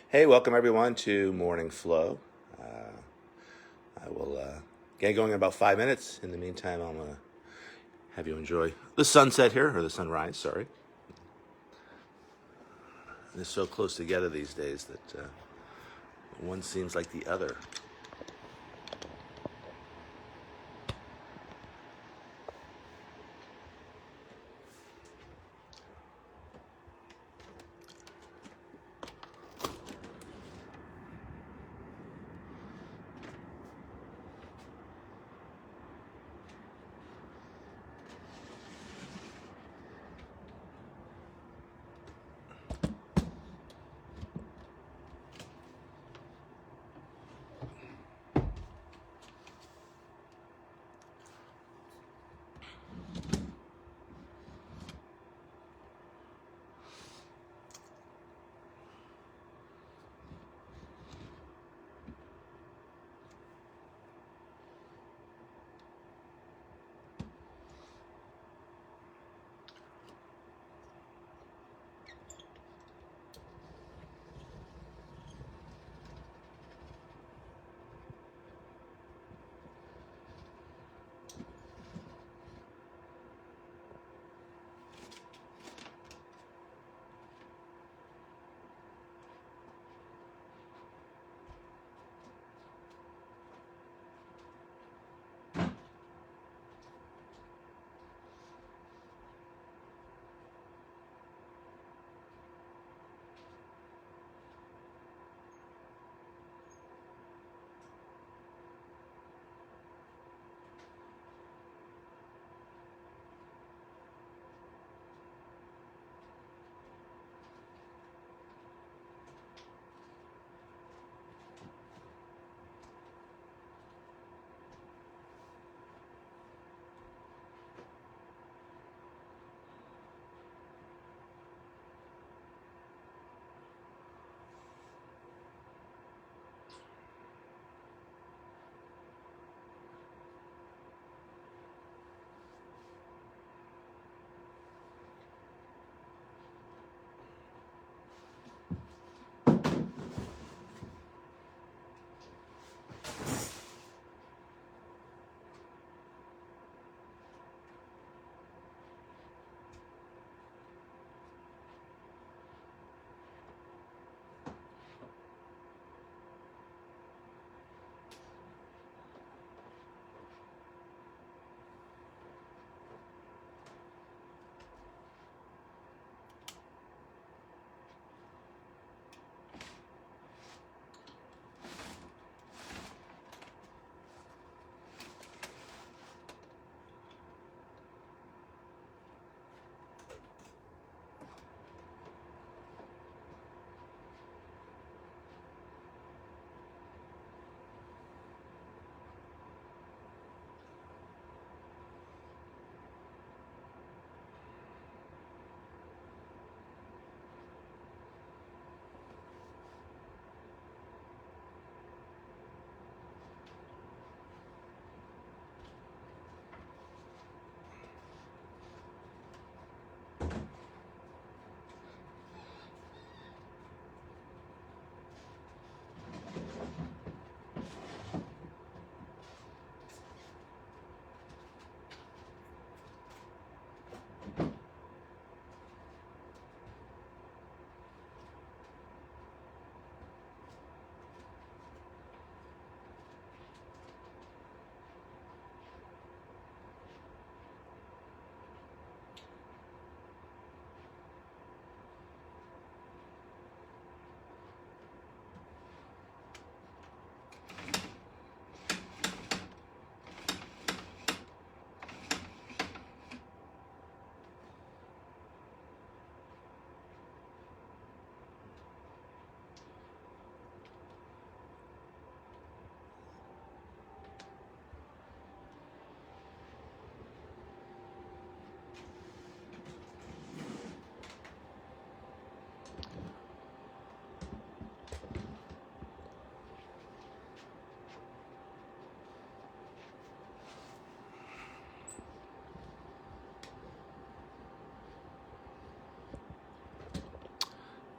Hey, welcome everyone to Morning Flow. I will get going in about 5 minutes. In the meantime, I'm going to have you enjoy the sunset here, or the sunrise, sorry. They're so close together these days that one seems like the other.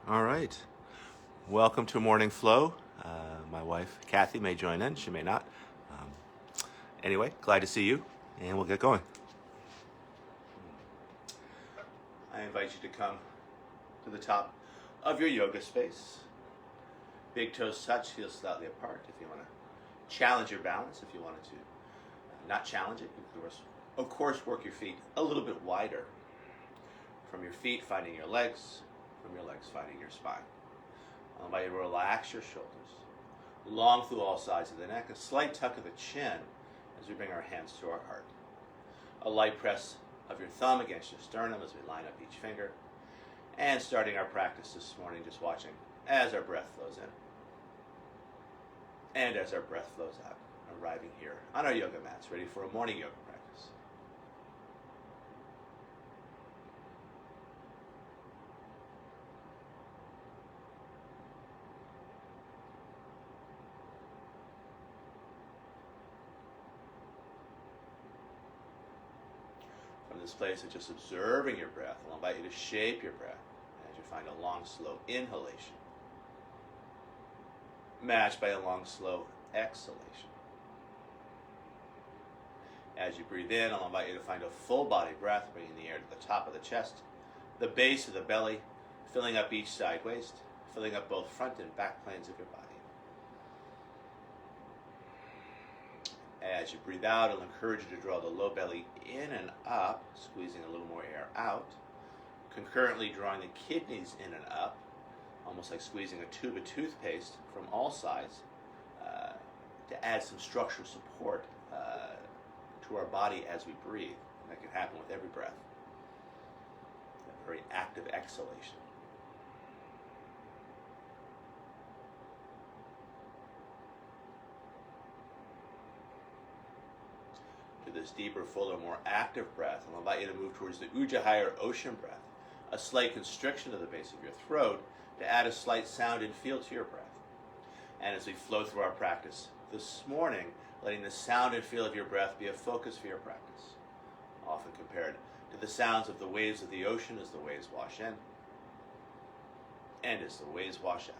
All right. Welcome to Morning Flow. My wife, Kathy, may join in. She may not. Um, anyway, glad to see you, and we'll get going. I invite you to come to the top of your yoga space. Big toes touch, heels slightly apart. If you want to challenge your balance, if you wanted to not challenge it, you can of course work your feet a little bit wider. From your feet finding your legs, from your legs finding your spine. I'll invite you to relax your shoulders, long through all sides of the neck, a slight tuck of the chin as we bring our hands to our heart. A light press of your thumb against your sternum as we line up each finger. And starting our practice this morning, just watching as our breath flows in and as our breath flows out, arriving here on our yoga mats, ready for a morning yoga practice. From this place of just observing your breath, I'll invite you to shape your breath as you find a long, slow inhalation, matched by a long, slow exhalation. As you breathe in, I'll invite you to find a full body breath, bringing the air to the top of the chest, the base of the belly, filling up each side waist, filling up both front and back planes of your body. As you breathe out, I'll encourage you to draw the low belly in and up, squeezing a little more air out, concurrently drawing the kidneys in and up, almost like squeezing a tube of toothpaste from all sides to add some structural support to our body as we breathe. And that can happen with every breath. A very active exhalation. To this deeper, fuller, more active breath, I'll invite you to move towards the Ujjayi or ocean breath, a slight constriction of the base of your throat to add a slight sound and feel to your breath. And as we flow through our practice this morning, letting the sound and feel of your breath be a focus for your practice, often compared to the sounds of the waves of the ocean as the waves wash in and as the waves wash out.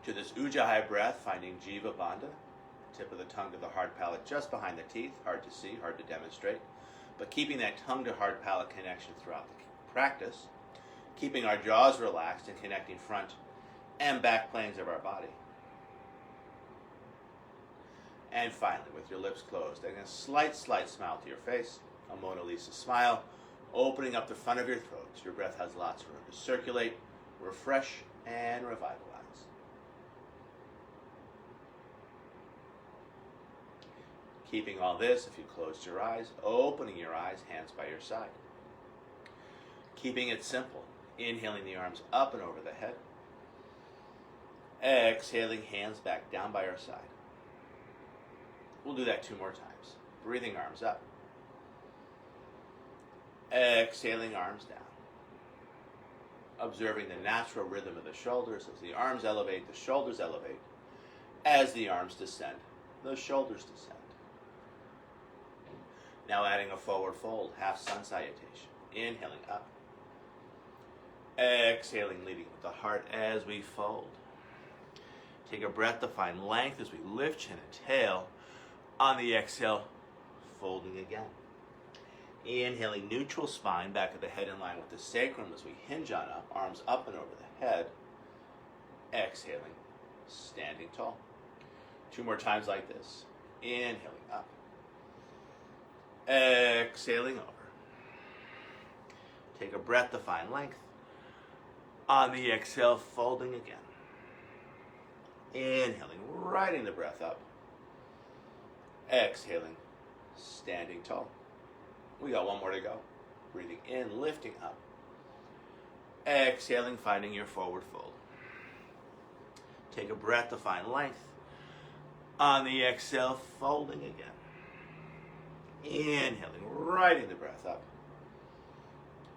To this Ujjayi breath, finding Jiva Bandha, tip of the tongue to the hard palate just behind the teeth, hard to see, hard to demonstrate, but keeping that tongue to hard palate connection throughout the practice, keeping our jaws relaxed and connecting front and back planes of our body. And finally, with your lips closed, adding a slight smile to your face, a Mona Lisa smile, opening up the front of your throat so your breath has lots of room to circulate, refresh, and revitalize. Keeping all this, if you closed your eyes, opening your eyes, hands by your side. Keeping it simple, inhaling the arms up and over the head. Exhaling, hands back down by our side. We'll do that 2 more times. Breathing, arms up. Exhaling, arms down. Observing the natural rhythm of the shoulders. As the arms elevate, the shoulders elevate. As the arms descend, the shoulders descend. Now adding a forward fold, half sun salutation. Inhaling up. Exhaling, leading with the heart as we fold. Take a breath to find length as we lift chin and tail. On the exhale, folding again. Inhaling, neutral spine, back of the head in line with the sacrum as we hinge on up, arms up and over the head. Exhaling, standing tall. 2 more times like this. Inhaling up. Exhaling over. Take a breath to find length. On the exhale, folding again. Inhaling, riding the breath up. Exhaling, standing tall. We got 1 more to go. Breathing in, lifting up. Exhaling, finding your forward fold. Take a breath to find length. On the exhale, folding again. Inhaling, riding the breath up.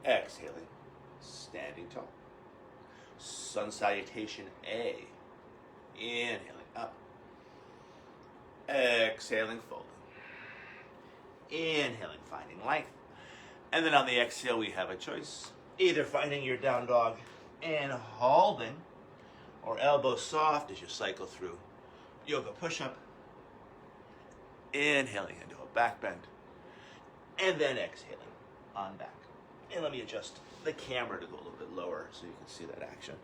Exhaling, standing tall. Sun salutation A. Inhaling up. Exhaling, folding. Inhaling, finding length. And then on the exhale, we have a choice. either finding your down dog and holding, or elbows soft as you cycle through yoga push-up, inhaling into a back bend, and then exhaling on back. And let me adjust the camera to go a little bit lower so you can see that action.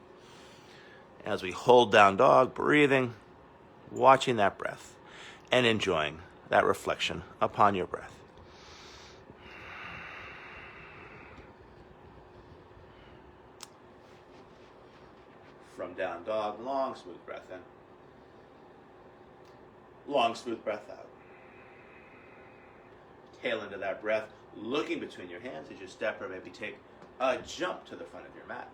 As we hold down dog, breathing, watching that breath, and enjoying that reflection upon your breath. From down dog, long, smooth breath in. Long, smooth breath out. Tail into that breath, looking between your hands as you step or maybe take a jump to the front of your mat.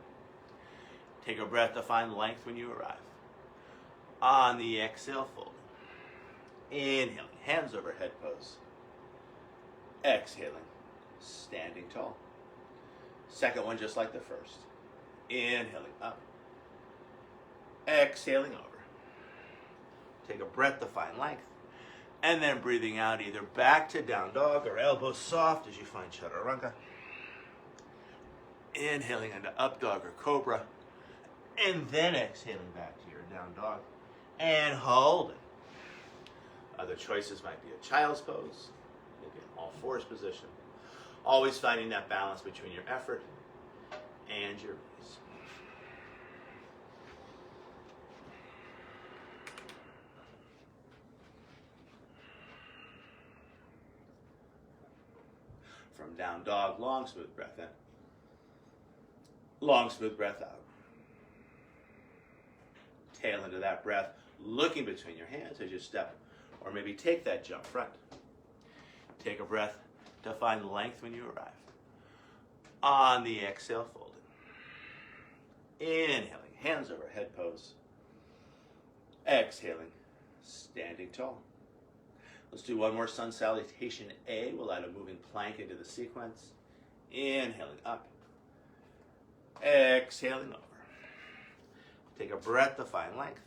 Take a breath to find length when you arrive. On the exhale, fold. Inhaling, hands over head pose. Exhaling, standing tall. Second one just like the first. Inhaling up. Exhaling over. Take a breath to find length. And then breathing out either back to down dog or elbows soft as you find chaturanga. Inhaling into up dog or cobra. And then exhaling back to your down dog. And holding. Other choices might be a child's pose, maybe an all fours position. Always finding that balance between your effort and your release. From down dog, long, smooth breath in. Long, smooth breath out. Tail into that breath, looking between your hands as you step or maybe take that jump front. Take a breath to find length when you arrive. On the exhale, folding. Inhaling, hands over head pose. Exhaling, standing tall. Let's do one more sun salutation A. We'll add a moving plank into the sequence. Inhaling up. Exhaling over. Take a breath to find length.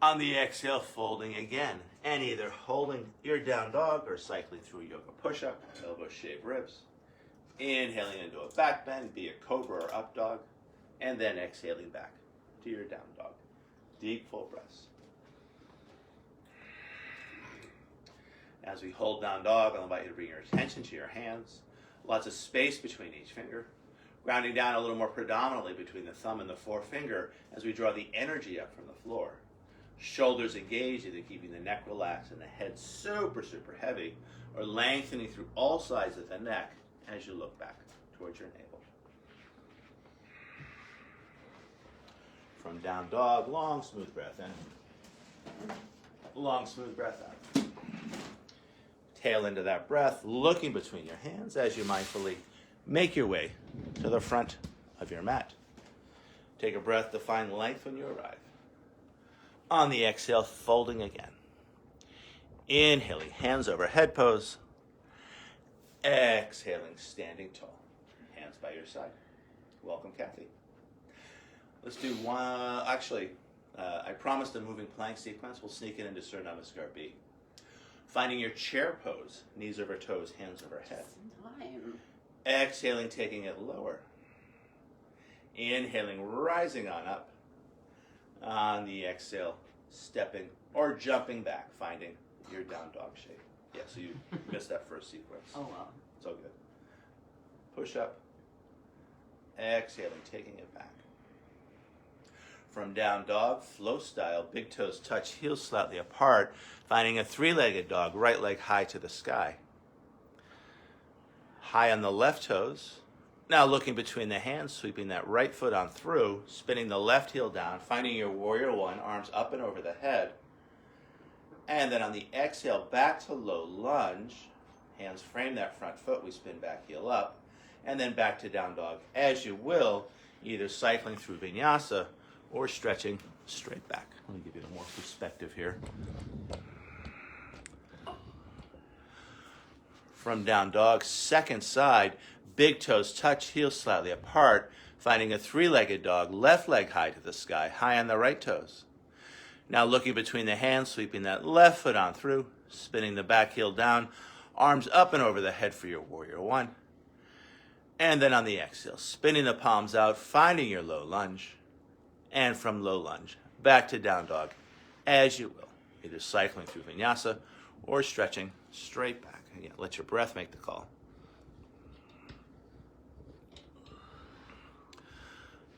On the exhale, folding again. And either holding your down dog or cycling through a yoga push-up, elbow shave ribs. Inhaling into a back bend, be it cobra or up dog. And then exhaling back to your down dog. Deep, full breaths. As we hold down dog, I'll invite you to bring your attention to your hands. Lots of space between each finger. Grounding down a little more predominantly between the thumb and the forefinger as we draw the energy up from the floor. Shoulders engaged, either keeping the neck relaxed and the head super, super heavy, or lengthening through all sides of the neck as you look back towards your navel. From down dog, long, smooth breath in. Long, smooth breath out. Tail into that breath, looking between your hands as you mindfully make your way to the front of your mat. Take a breath to find length when you arrive. On the exhale, folding again. Inhaling, hands over head pose. Exhaling, standing tall. Hands by your side. Welcome, Kathy. Let's do one, I promised a moving plank sequence. We'll sneak it into Surya Namaskar B. Finding your chair pose, knees over toes, hands over head. Exhaling, taking it lower. Inhaling, rising on up. On the exhale, stepping or jumping back, finding your down dog shape. Yeah, so you missed that first sequence. Oh, well. It's all good. Push up. Exhaling, taking it back. From down dog, flow style, big toes touch, heels slightly apart, finding a three-legged dog, right leg high to the sky. High on the left toes. Now looking between the hands, sweeping that right foot on through, spinning the left heel down, finding your warrior one, arms up and over the head. And then on the exhale, back to low lunge. Hands frame that front foot, we spin back heel up. And then back to down dog as you will, either cycling through vinyasa or stretching straight back. Let me give you more perspective here. From down dog, second side, big toes touch, heels slightly apart, finding a three-legged dog, left leg high to the sky, high on the right toes. Now looking between the hands, sweeping that left foot on through, spinning the back heel down, arms up and over the head for your warrior one. And then on the exhale, spinning the palms out, finding your low lunge. And from low lunge, back to down dog, as you will. Either cycling through vinyasa or stretching straight back. Again, let your breath make the call.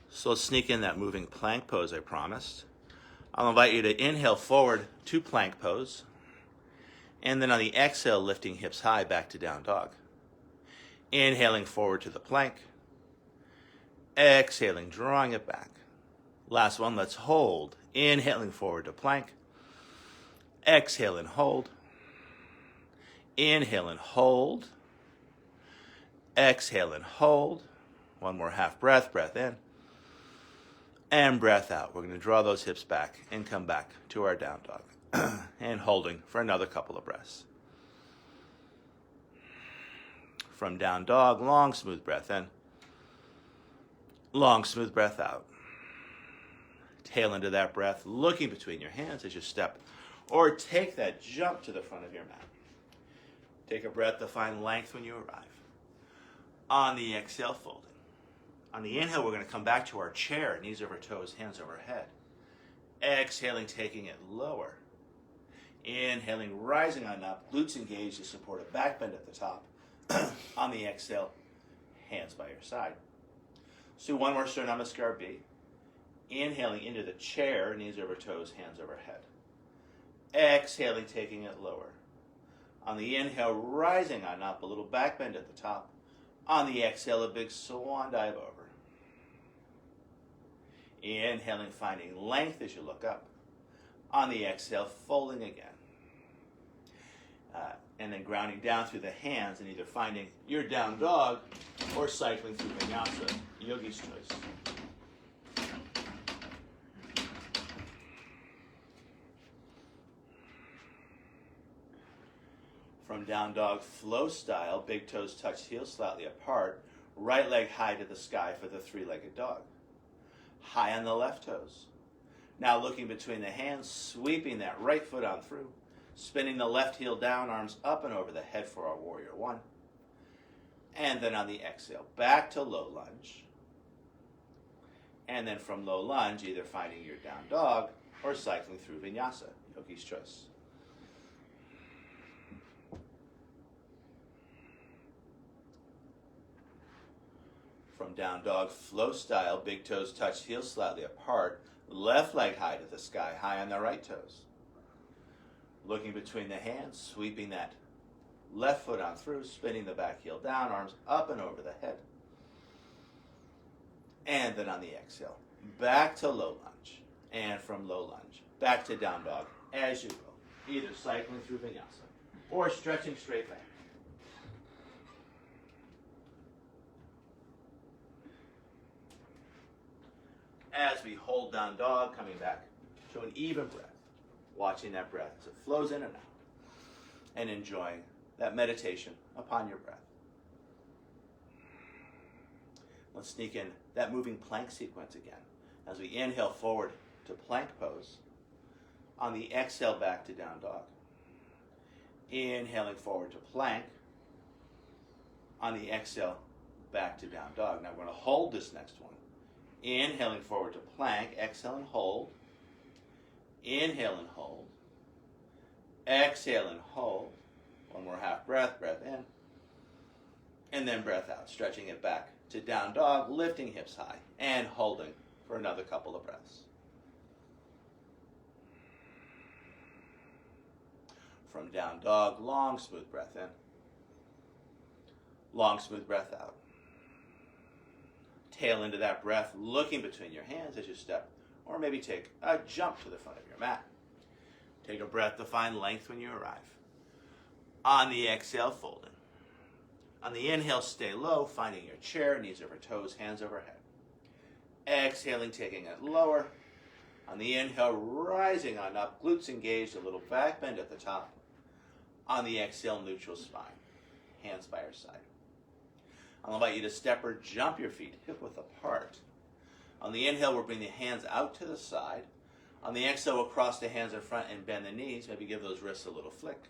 So let's sneak in that moving plank pose I promised. I'll invite you to inhale forward to plank pose. And then on the exhale, lifting hips high back to down dog. Inhaling forward to the plank. Exhaling, drawing it back. Last one, let's hold. Inhaling forward to plank. Exhale and hold. Inhale and hold. Exhale and hold. One more half breath, breath in. And breath out. We're going to draw those hips back and come back to our down dog. And holding for another couple of breaths. From down dog, long, smooth breath in. Long, smooth breath out. Tail into that breath, looking between your hands as you step or take that jump to the front of your mat. Take a breath to find length when you arrive. On the exhale, folding. On the inhale, we're going to come back to our chair, knees over toes, hands over head. Exhaling, taking it lower. Inhaling, rising on up, glutes engaged to support a back bend at the top. On the exhale, hands by your side. So one more Surya Namaskar B. Inhaling into the chair, knees over toes, hands over head. Exhaling, taking it lower. On the inhale, rising on up, a little back bend at the top. On the exhale, a big swan dive over. Inhaling, finding length as you look up. On the exhale, folding again. And then grounding down through the hands and either finding your down dog or cycling through vinyasa, yogi's choice. From down dog, flow style, big toes touch heels slightly apart, right leg high to the sky for the three-legged dog. High on the left toes. Now looking between the hands, sweeping that right foot on through, spinning the left heel down, arms up and over the head for our warrior one. And then on the exhale, back to low lunge. And then from low lunge, either finding your down dog or cycling through vinyasa, yogi's choice. From down dog, flow style, big toes touch heels slightly apart, left leg high to the sky, high on the right toes. Looking between the hands, sweeping that left foot on through, spinning the back heel down, arms up and over the head. And then on the exhale, back to low lunge. And from low lunge, back to down dog as you go. Either cycling through vinyasa or stretching straight back. As we hold down dog, coming back to an even breath. Watching that breath as it flows in and out. And enjoying that meditation upon your breath. Let's sneak in that moving plank sequence again. As we inhale forward to plank pose. On the exhale, back to down dog. Inhaling forward to plank. On the exhale, back to down dog. Now we're going to hold this next one. Inhaling forward to plank. Exhale and hold. Inhale and hold. Exhale and hold. One more half breath, breath in. And then breath out, stretching it back to down dog, lifting hips high, and holding for another couple of breaths. From down dog, long, smooth breath in. Long, smooth breath out. Tail into that breath, looking between your hands as you step, or maybe take a jump to the front of your mat. Take a breath to find length when you arrive. On the exhale, folding. On the inhale, stay low, finding your chair, knees over toes, hands overhead. Exhaling, taking it lower. On the inhale, rising on up, glutes engaged, a little back bend at the top. On the exhale, neutral spine, hands by your side. I'll invite you to step or jump your feet hip width apart. On the inhale, we'll bring the hands out to the side. On the exhale, we'll cross the hands in front and bend the knees. Maybe give those wrists a little flick.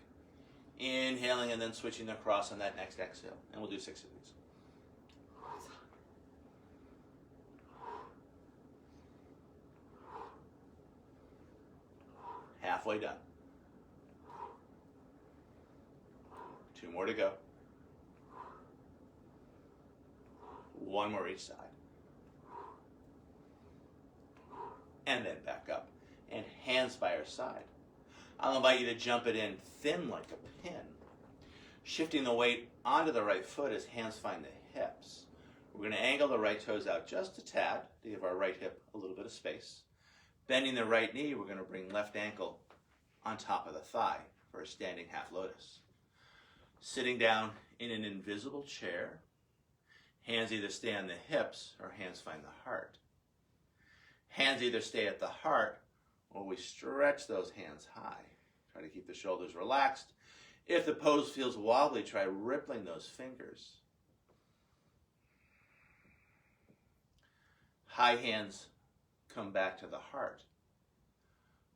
Inhaling and then switching across on that next exhale. And we'll do 6 of these. halfway done. 2 more to go. 1 more each side. And then back up. And hands by our side. I'll invite you to jump it in thin like a pin. Shifting the weight onto the right foot as hands find the hips. We're going to angle the right toes out just a tad to give our right hip a little bit of space. Bending the right knee, we're going to bring left ankle on top of the thigh for a standing half lotus. Sitting down in an invisible chair. Hands either stay on the hips or hands find the heart. Hands either stay at the heart or we stretch those hands high. Try to keep the shoulders relaxed. If the pose feels wobbly, try rippling those fingers. High hands come back to the heart.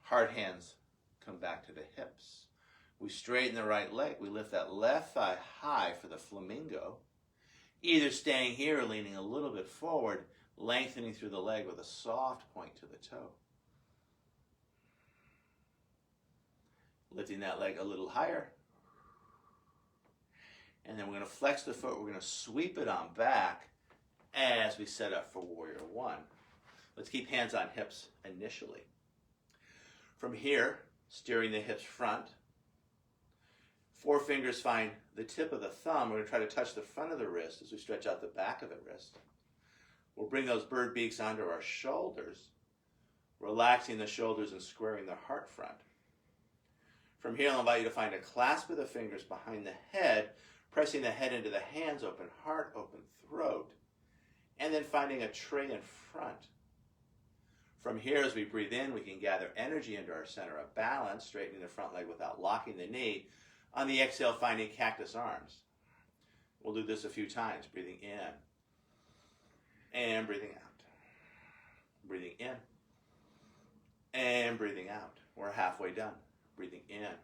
Heart hands come back to the hips. We straighten the right leg. We lift that left thigh high for the flamingo. Either staying here or leaning a little bit forward, lengthening through the leg with a soft point to the toe. Lifting that leg a little higher. And then we're going to flex the foot. We're going to sweep it on back as we set up for Warrior One. Let's keep hands on hips initially. From here, steering the hips front. 4 fingers find the tip of the thumb. We're going to try to touch the front of the wrist as we stretch out the back of the wrist. We'll bring those bird beaks onto our shoulders, relaxing the shoulders and squaring the heart front. From here, I'll invite you to find a clasp of the fingers behind the head, pressing the head into the hands, open heart, open throat, and then finding a tray in front. From here, as we breathe in, we can gather energy into our center of balance, straightening the front leg without locking the knee. On the exhale, finding cactus arms. We'll do this a few times, breathing in and breathing out. Breathing in and breathing out. We're halfway done. Breathing in,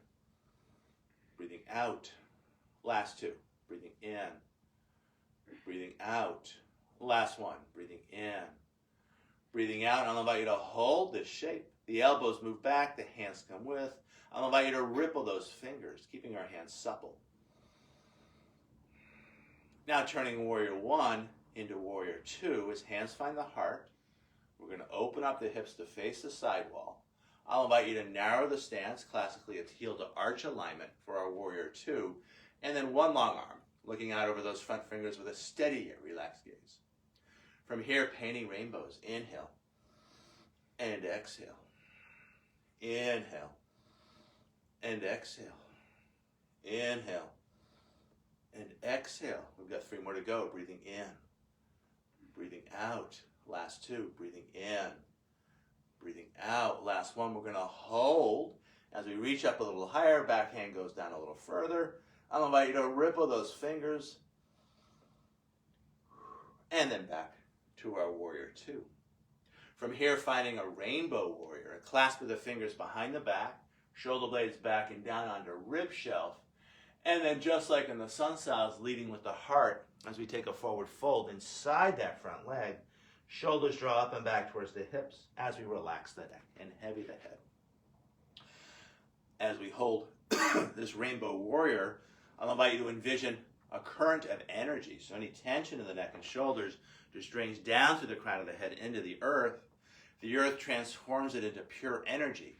breathing out. Last 2. Breathing in, breathing out. Last 1. Breathing in, breathing out. I'll invite you to hold this shape. The elbows move back, the hands come with. I'll invite you to ripple those fingers, keeping our hands supple. Now turning Warrior One into Warrior Two as hands find the heart. We're going to open up the hips to face the sidewall. I'll invite you to narrow the stance, classically a heel to arch alignment for our Warrior Two, and then one long arm, looking out over those front fingers with a steady yet relaxed gaze. From here, painting rainbows. Inhale and exhale. Inhale and exhale. Inhale and exhale. We've got 3 more to go. Breathing in, breathing out. Last 2. Breathing in, breathing out. Last 1. We're going to hold as we reach up a little higher. Back hand goes down a little further. I'll invite you to ripple those fingers and then back to our Warrior Two. From here, finding a rainbow warrior, a clasp of the fingers behind the back, shoulder blades back and down onto rib shelf, and then just like in the sun salves, leading with the heart as we take a forward fold inside that front leg, shoulders draw up and back towards the hips as we relax the neck and heavy the head. As we hold this rainbow warrior, I'll invite you to envision a current of energy. So any tension in the neck and shoulders just drains down through the crown of the head into the earth. The earth transforms it into pure energy.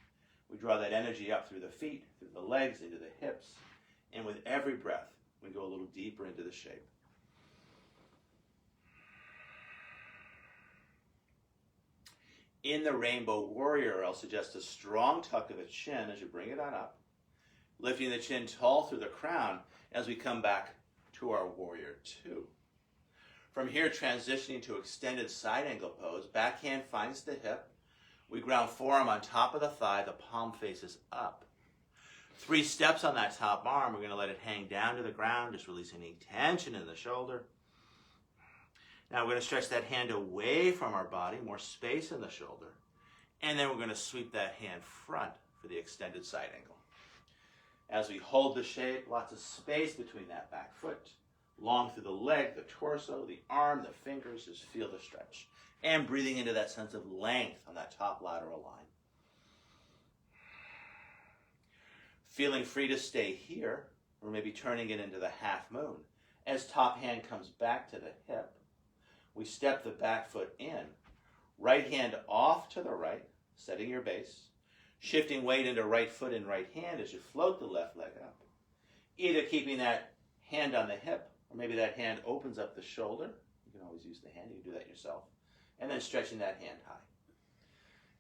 We draw that energy up through the feet, through the legs, into the hips. And with every breath, we go a little deeper into the shape. In the rainbow warrior, I'll suggest a strong tuck of the chin as you bring it on up, lifting the chin tall through the crown as we come back to our Warrior Two. From here, transitioning to extended side angle pose, back hand finds the hip. We ground forearm on top of the thigh, the palm faces up. 3 steps on that top arm, we're going to let it hang down to the ground, just releasing any tension in the shoulder. Now we're going to stretch that hand away from our body, more space in the shoulder. And then we're going to sweep that hand front for the extended side angle. As we hold the shape, lots of space between that back foot. Long through the leg, the torso, the arm, the fingers, just feel the stretch. And breathing into that sense of length on that top lateral line. Feeling free to stay here, or maybe turning it into the half moon. As top hand comes back to the hip, we step the back foot in, right hand off to the right, setting your base, shifting weight into right foot and right hand as you float the left leg up. Either keeping that hand on the hip, or maybe that hand opens up the shoulder. You can always use the hand, you can do that yourself. And then stretching that hand high.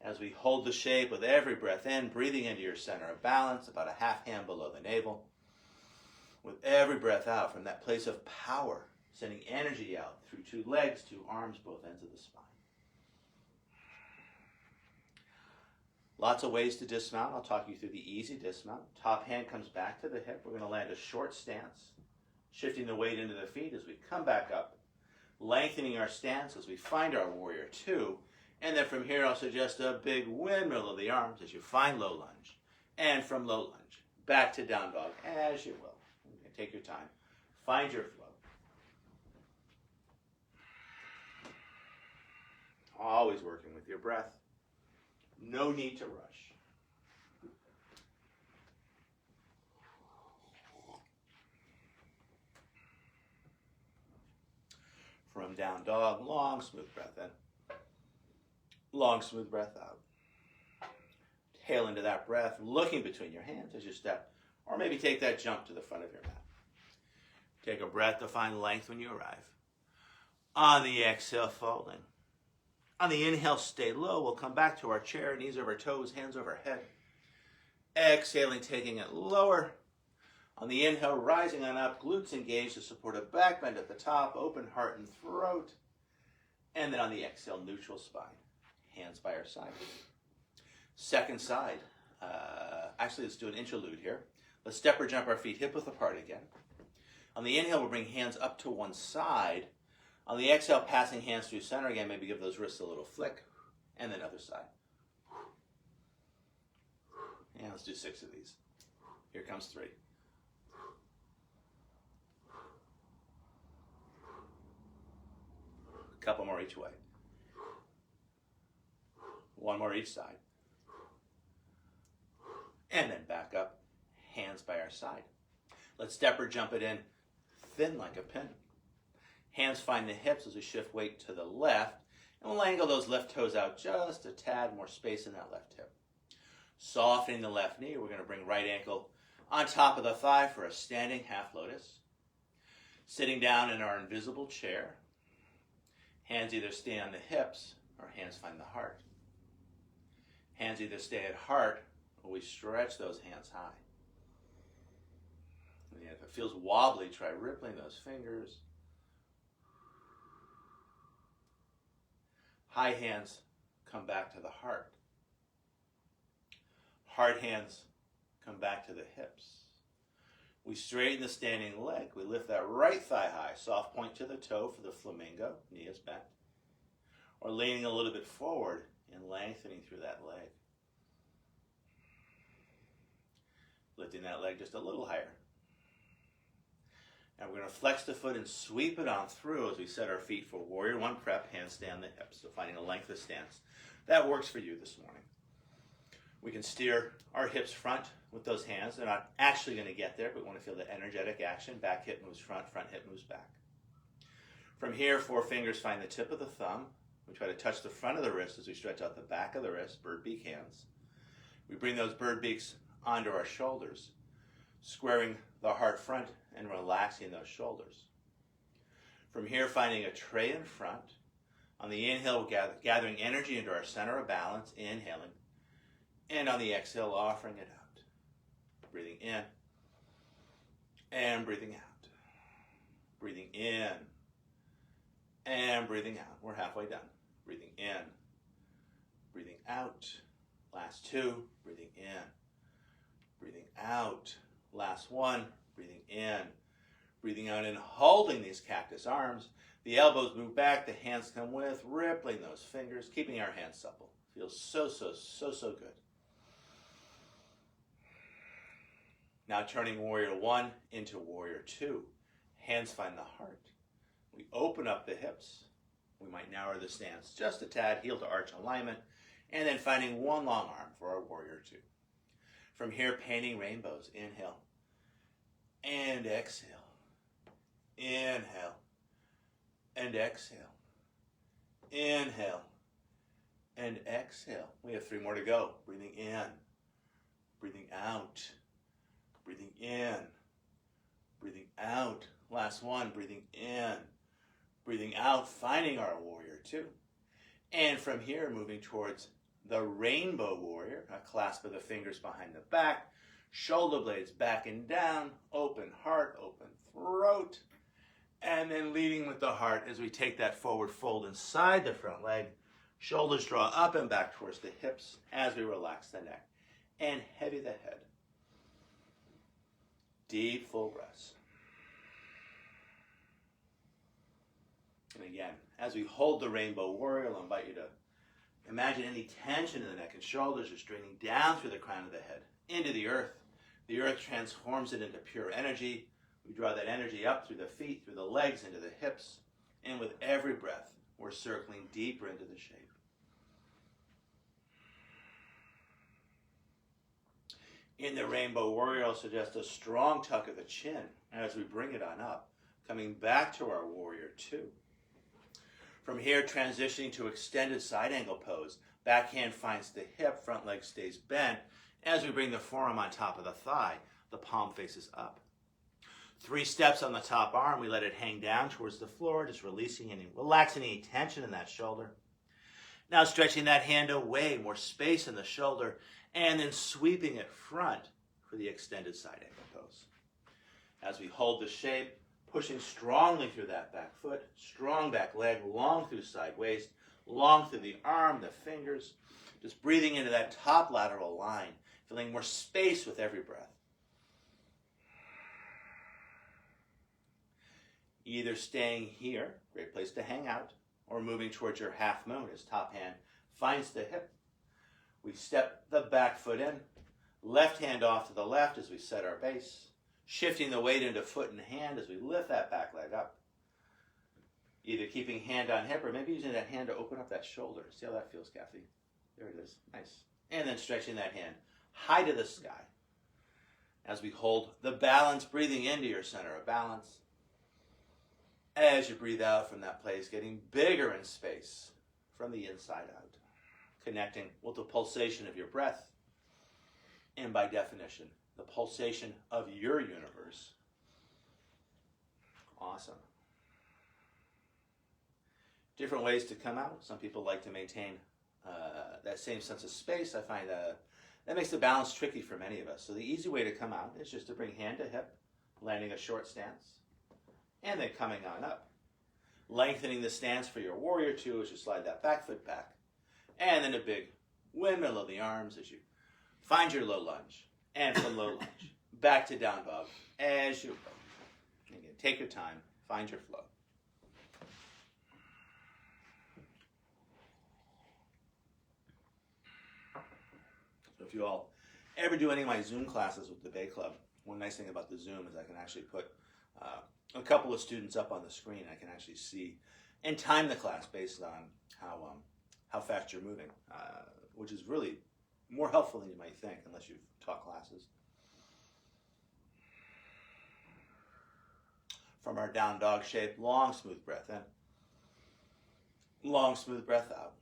As we hold the shape with every breath in, breathing into your center of balance, about a half hand below the navel. With every breath out from that place of power, sending energy out through two legs, two arms, both ends of the spine. Lots of ways to dismount. I'll talk you through the easy dismount. Top hand comes back to the hip. We're going to land a short stance, shifting the weight into the feet as we come back up, lengthening our stance as we find our warrior two. And then from here, I'll suggest a big windmill of the arms as you find low lunge. And from low lunge, back to down dog as you will. You can take your time. Find your flow. Always working with your breath. No need to rush. From down dog, long, smooth breath in. Long, smooth breath out. Tail into that breath, looking between your hands as you step, or maybe take that jump to the front of your mat. Take a breath to find length when you arrive. On the exhale, folding. On the inhale, stay low. We'll come back to our chair, knees over toes, hands over head. Exhaling, taking it lower. On the inhale, rising on up, glutes engaged to support a back bend at the top, open heart and throat. And then on the exhale, neutral spine. Hands by our side. Second side. Actually, let's do an interlude here. Let's step or jump our feet hip width apart again. On the inhale, we'll bring hands up to one side. On the exhale, passing hands through center again, maybe give those wrists a little flick. And then other side. And let's do 6 of these. Here comes 3. A couple more each way. 1 more each side. And then back up, hands by our side. Let's step or jump it in, thin like a pin. Hands find the hips as we shift weight to the left, and we'll angle those left toes out just a tad, more space in that left hip. Softening the left knee, we're going to bring right ankle on top of the thigh for a standing half lotus. Sitting down in our invisible chair. Hands either stay on the hips or hands find the heart. Hands either stay at heart or we stretch those hands high. And if it feels wobbly, try rippling those fingers. High hands come back to the heart. Hard hands come back to the hips. We straighten the standing leg. We lift that right thigh high, soft point to the toe for the flamingo, knee is bent. Or leaning a little bit forward and lengthening through that leg. Lifting that leg just a little higher. Now we're going to flex the foot and sweep it on through as we set our feet for warrior one prep, handstand the hips. So finding a length of stance. That works for you this morning. We can steer our hips front with those hands. They're not actually going to get there, but we want to feel the energetic action. Back hip moves front, front hip moves back. From here, 4 fingers find the tip of the thumb. We try to touch the front of the wrist as we stretch out the back of the wrist, bird beak hands. We bring those bird beaks onto our shoulders, squaring the heart front and relaxing those shoulders. From here, finding a tray in front. On the inhale, we're gathering energy into our center of balance, inhaling. And on the exhale, offering it out. Breathing in and breathing out. Breathing in and breathing out. We're halfway done. Breathing in, breathing out. Last 2, breathing in, breathing out. Last 1, breathing in, breathing out and holding these cactus arms. The elbows move back, the hands come with, rippling those fingers, keeping our hands supple. Feels so good. Now turning warrior 1 into warrior 2. Hands find the heart. We open up the hips. We might narrow the stance just a tad, heel to arch alignment, and then finding one long arm for our warrior 2. From here, painting rainbows. Inhale and exhale. Inhale and exhale. Inhale and exhale. We have 3 more to go. Breathing in, breathing out, breathing in, breathing out. Last one, breathing in, breathing out, finding our warrior 2. And from here, moving towards the rainbow warrior, a clasp of the fingers behind the back, shoulder blades back and down, open heart, open throat, and then leading with the heart as we take that forward fold inside the front leg. Shoulders draw up and back towards the hips as we relax the neck and heavy the head. Deep, full breaths. And again, as we hold the rainbow warrior, I'll invite you to imagine any tension in the neck and shoulders is draining down through the crown of the head into the earth. The earth transforms it into pure energy. We draw that energy up through the feet, through the legs, into the hips. And with every breath, we're circling deeper into the shape. In the rainbow warrior, I'll suggest a strong tuck of the chin as we bring it on up, coming back to our warrior 2. From here, transitioning to extended side angle pose. Back hand finds the hip, front leg stays bent. As we bring the forearm on top of the thigh, the palm faces up. 3 steps on the top arm, we let it hang down towards the floor, just releasing any, relaxing any tension in that shoulder. Now stretching that hand away, more space in the shoulder, and then sweeping it front for the extended side angle pose. As we hold the shape, pushing strongly through that back foot, strong back leg, long through side waist, long through the arm, the fingers, just breathing into that top lateral line, feeling more space with every breath. Either staying here, great place to hang out, or moving towards your half moon as top hand finds the hip. We step the back foot in, left hand off to the left as we set our base, shifting the weight into foot and hand as we lift that back leg up. Either keeping hand on hip or maybe using that hand to open up that shoulder. See how that feels, Kathy? There it is. Nice. And then stretching that hand high to the sky as we hold the balance, breathing into your center of balance. As you breathe out from that place, getting bigger in space from the inside out, connecting with the pulsation of your breath, and by definition, the pulsation of your universe. Awesome. Different ways to come out. Some people like to maintain that same sense of space. I find that makes the balance tricky for many of us. So the easy way to come out is just to bring hand to hip, landing a short stance, and then coming on up. Lengthening the stance for your warrior 2 as you slide that back foot back. And then a big windmill of the arms as you find your low lunge. And from low lunge, back to down dog as you go. Again, take your time, find your flow. So if you all ever do any of my Zoom classes with the Bay Club, one nice thing about the Zoom is I can actually put a couple of students up on the screen. I can actually see and time the class based on how fast you're moving, which is really more helpful than you might think unless you've taught classes. From our down dog shape, long smooth breath in, long smooth breath out.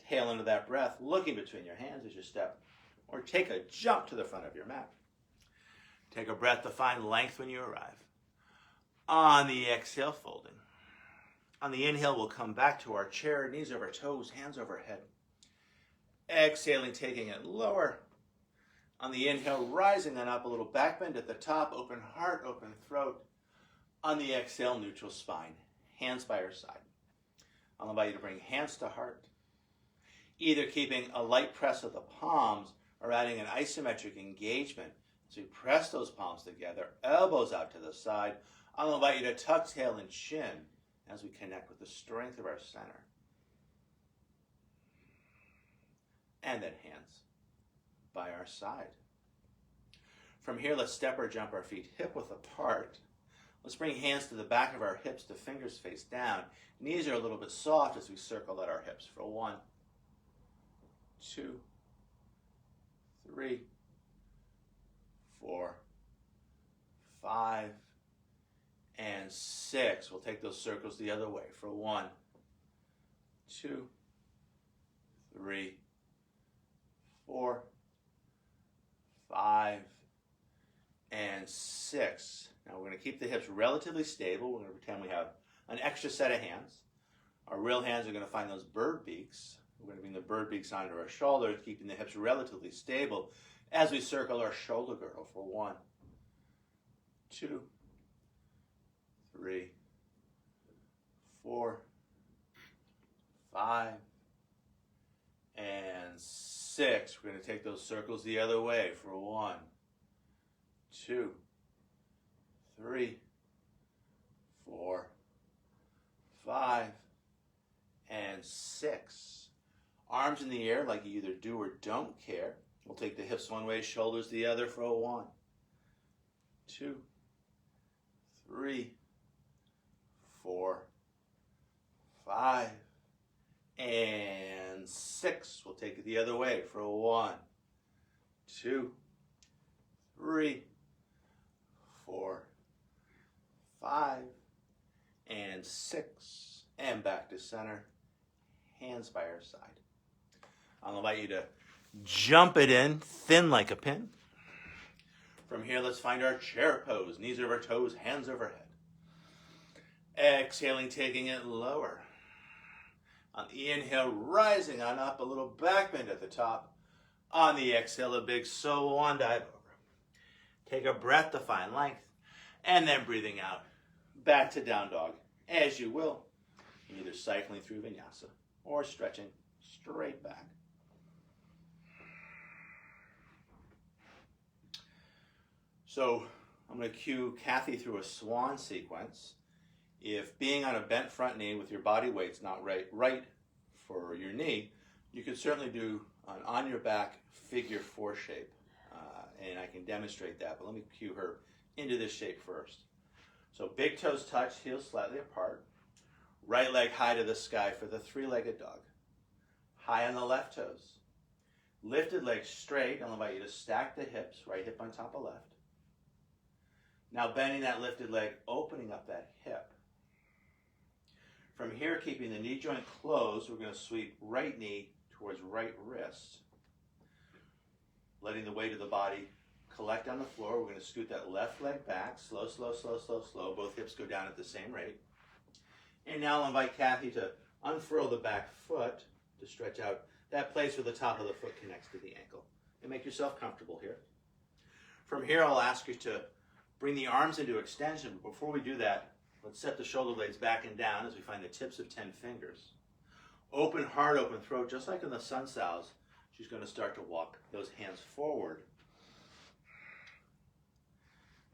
Tail into that breath, looking between your hands as you step or take a jump to the front of your mat. Take a breath to find length when you arrive. On the exhale, folding. On the inhale, we'll come back to our chair, knees over toes, hands overhead. Exhaling, taking it lower. On the inhale, rising on up, a little back bend at the top, open heart, open throat. On the exhale, neutral spine, hands by your side. I'll invite you to bring hands to heart, either keeping a light press of the palms or adding an isometric engagement. So you press those palms together, elbows out to the side. I'll invite you to tuck tail and chin as we connect with the strength of our center. And then hands by our side. From here, let's step or jump our feet hip width apart. Let's bring hands to the back of our hips, the fingers face down. Knees are a little bit soft as we circle at our hips for 1, 2, 3, 4, 5, and 6. We'll take those circles the other way for 1, 2, 3, 4, 5, and 6. Now we're going to keep the hips relatively stable. We're going to pretend we have an extra set of hands. Our real hands are going to find those bird beaks. We're going to bring the bird beaks onto our shoulders, keeping the hips relatively stable as we circle our shoulder girdle for 1, 2, 3, 4, 5, and 6. We're going to take those circles the other way for 1, 2, 3, 4, 5, and 6. Arms in the air like you either do or don't care. We'll take the hips one way, shoulders the other for 1, 2, 3, 4, 5, and 6. We'll take it the other way for 1, 2, 3, 4, 5, and 6. And back to center, hands by our side. I'll invite you to jump it in, thin like a pin. From here, let's find our chair pose. Knees over toes, hands overhead. Exhaling, taking it lower. On the inhale, rising on up, a little back bend at the top. On the exhale, a big swan dive over. Take a breath to find length, and then breathing out, back to down dog, as you will. Either cycling through vinyasa or stretching straight back. So I'm going to cue Kathy through a swan sequence. If being on a bent front knee with your body weight's not right for your knee, you could certainly do an on your back figure 4 shape. And I can demonstrate that, but let me cue her into this shape first. So big toes touch, heels slightly apart. Right leg high to the sky for the 3-legged dog. High on the left toes. Lifted leg straight. I'll invite you to stack the hips, right hip on top of left. Now bending that lifted leg, opening up that hip. From here, keeping the knee joint closed, we're going to sweep right knee towards right wrist. Letting the weight of the body collect on the floor. We're going to scoot that left leg back. Slow, slow, slow, slow, slow. Both hips go down at the same rate. And now I'll invite Kathy to unfurl the back foot to stretch out that place where the top of the foot connects to the ankle. And make yourself comfortable here. From here, I'll ask you to bring the arms into extension. But before we do that, let's set the shoulder blades back and down as we find the tips of 10 fingers. Open heart, open throat, just like in the sun sows. She's going to start to walk those hands forward.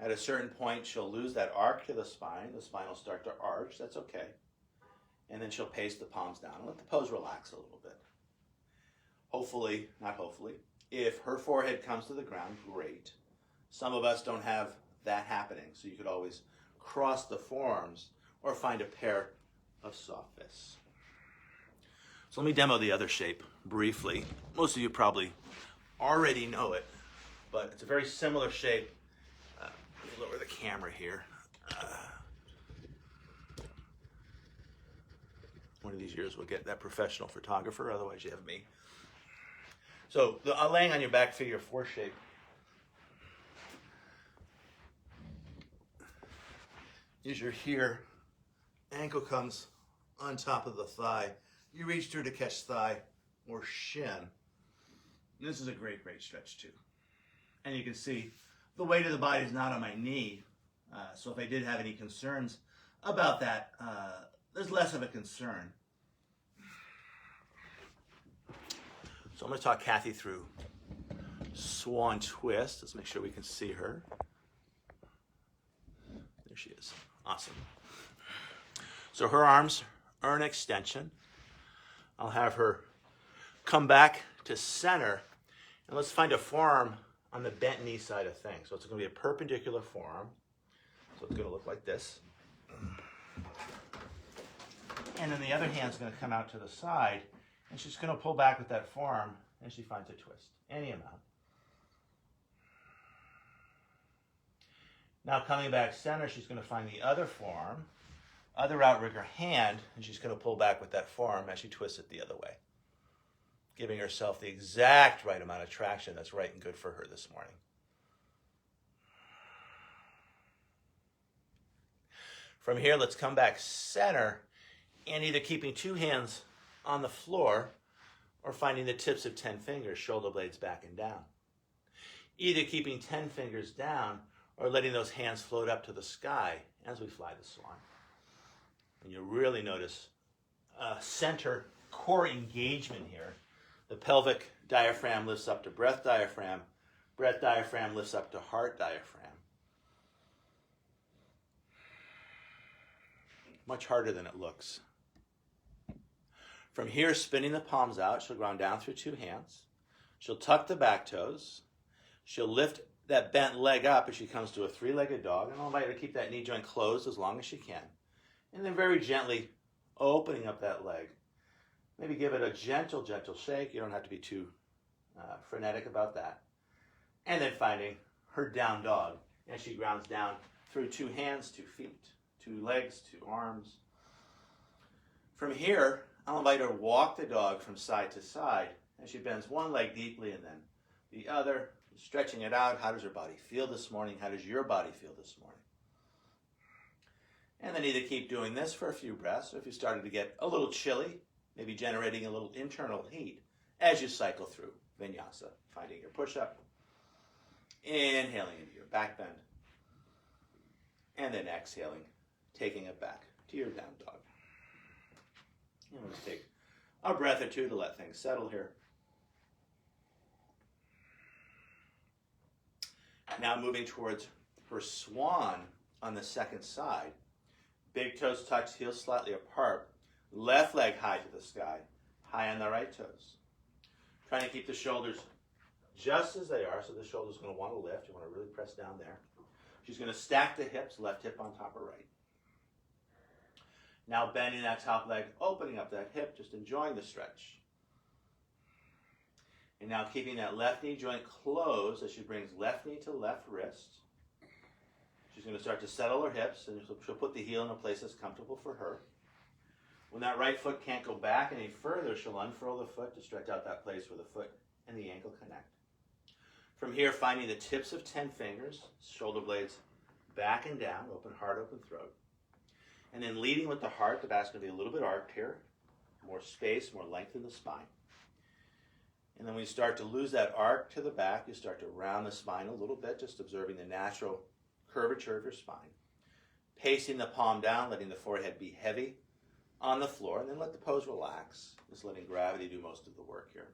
At a certain point, she'll lose that arc to the spine. The spine will start to arch. That's okay. And then she'll pace the palms down and let the pose relax a little bit. Hopefully, not hopefully, if her forehead comes to the ground, great. Some of us don't have that happening, so you could always cross the forearms or find a pair of soft fists. So let me demo the other shape briefly. Most of you probably already know it, but it's a very similar shape. Let me lower the camera here. One of these years we'll get that professional photographer, otherwise you have me. So laying on your back, figure 4 shape. As you're here, ankle comes on top of the thigh. You reach through to catch thigh or shin. And this is a great, great stretch too. And you can see the weight of the body is not on my knee. So if I did have any concerns about that, there's less of a concern. So I'm going to talk Kathy through swan twist. Let's make sure we can see her. There she is. Awesome. So her arms are an extension. I'll have her come back to center, and let's find a forearm on the bent knee side of things. So it's going to be a perpendicular forearm. So it's going to look like this. And then the other hand's going to come out to the side, and she's going to pull back with that forearm, and she finds a twist, any amount. Now coming back center, she's going to find the other forearm, other outrigger hand, and she's going to pull back with that forearm as she twists it the other way, giving herself the exact right amount of traction that's right and good for her this morning. From here, let's come back center and either keeping two hands on the floor or finding the tips of 10 fingers, shoulder blades back and down. Either keeping 10 fingers down or letting those hands float up to the sky as we fly the swan. And you'll really notice center core engagement here. The pelvic diaphragm lifts up to breath diaphragm lifts up to heart diaphragm. Much harder than it looks. From here, spinning the palms out, she'll ground down through two hands. She'll tuck the back toes. She'll lift that bent leg up as she comes to a three-legged dog, and I'll invite her to keep that knee joint closed as long as she can. And then very gently opening up that leg. Maybe give it a gentle, gentle shake. You don't have to be too frenetic about that. And then finding her down dog as she grounds down through two hands, 2 feet, 2 legs, 2 arms. From here, I'll invite her to walk the dog from side to side as she bends one leg deeply and then the other, stretching it out. How does her body feel this morning? How does your body feel this morning? And then either keep doing this for a few breaths, or if you started to get a little chilly, maybe generating a little internal heat as you cycle through vinyasa, finding your push-up, inhaling into your back bend, and then exhaling, taking it back to your down dog. And let's take a breath or two to let things settle here. Now moving towards her swan on the second side. Big toes touch, heels slightly apart. Left leg high to the sky, high on the right toes. Trying to keep the shoulders just as they are, so the shoulder's going to want to lift. You want to really press down there. She's going to stack the hips, left hip on top of right. Now bending that top leg, opening up that hip, just enjoying the stretch. And now keeping that left knee joint closed as she brings left knee to left wrist. She's going to start to settle her hips, and she'll put the heel in a place that's comfortable for her. When that right foot can't go back any further, she'll unfurl the foot to stretch out that place where the foot and the ankle connect. From here, finding the tips of 10 fingers, shoulder blades back and down, open heart, open throat. And then leading with the heart, the back's going to be a little bit arched here. More space, more length in the spine. And then when you start to lose that arc to the back, you start to round the spine a little bit, just observing the natural curvature of your spine. Pacing the palm down, letting the forehead be heavy on the floor, and then let the pose relax. Just letting gravity do most of the work here.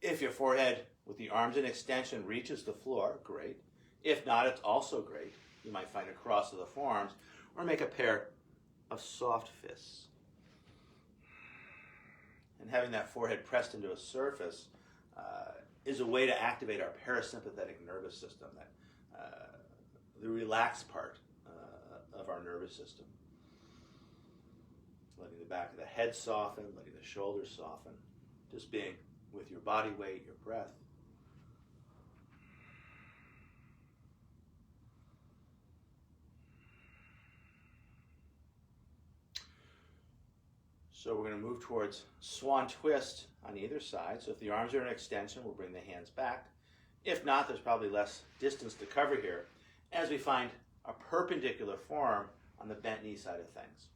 If your forehead with the arms in extension reaches the floor, great. If not, it's also great. You might find a cross of the forearms or make a pair of soft fists. And having that forehead pressed into a surface is a way to activate our parasympathetic nervous system, the relaxed part of our nervous system. Letting the back of the head soften, letting the shoulders soften, just being with your body weight, your breath. So we're going to move towards swan twist on either side. So if the arms are in extension, we'll bring the hands back. If not, there's probably less distance to cover here as we find a perpendicular form on the bent knee side of things.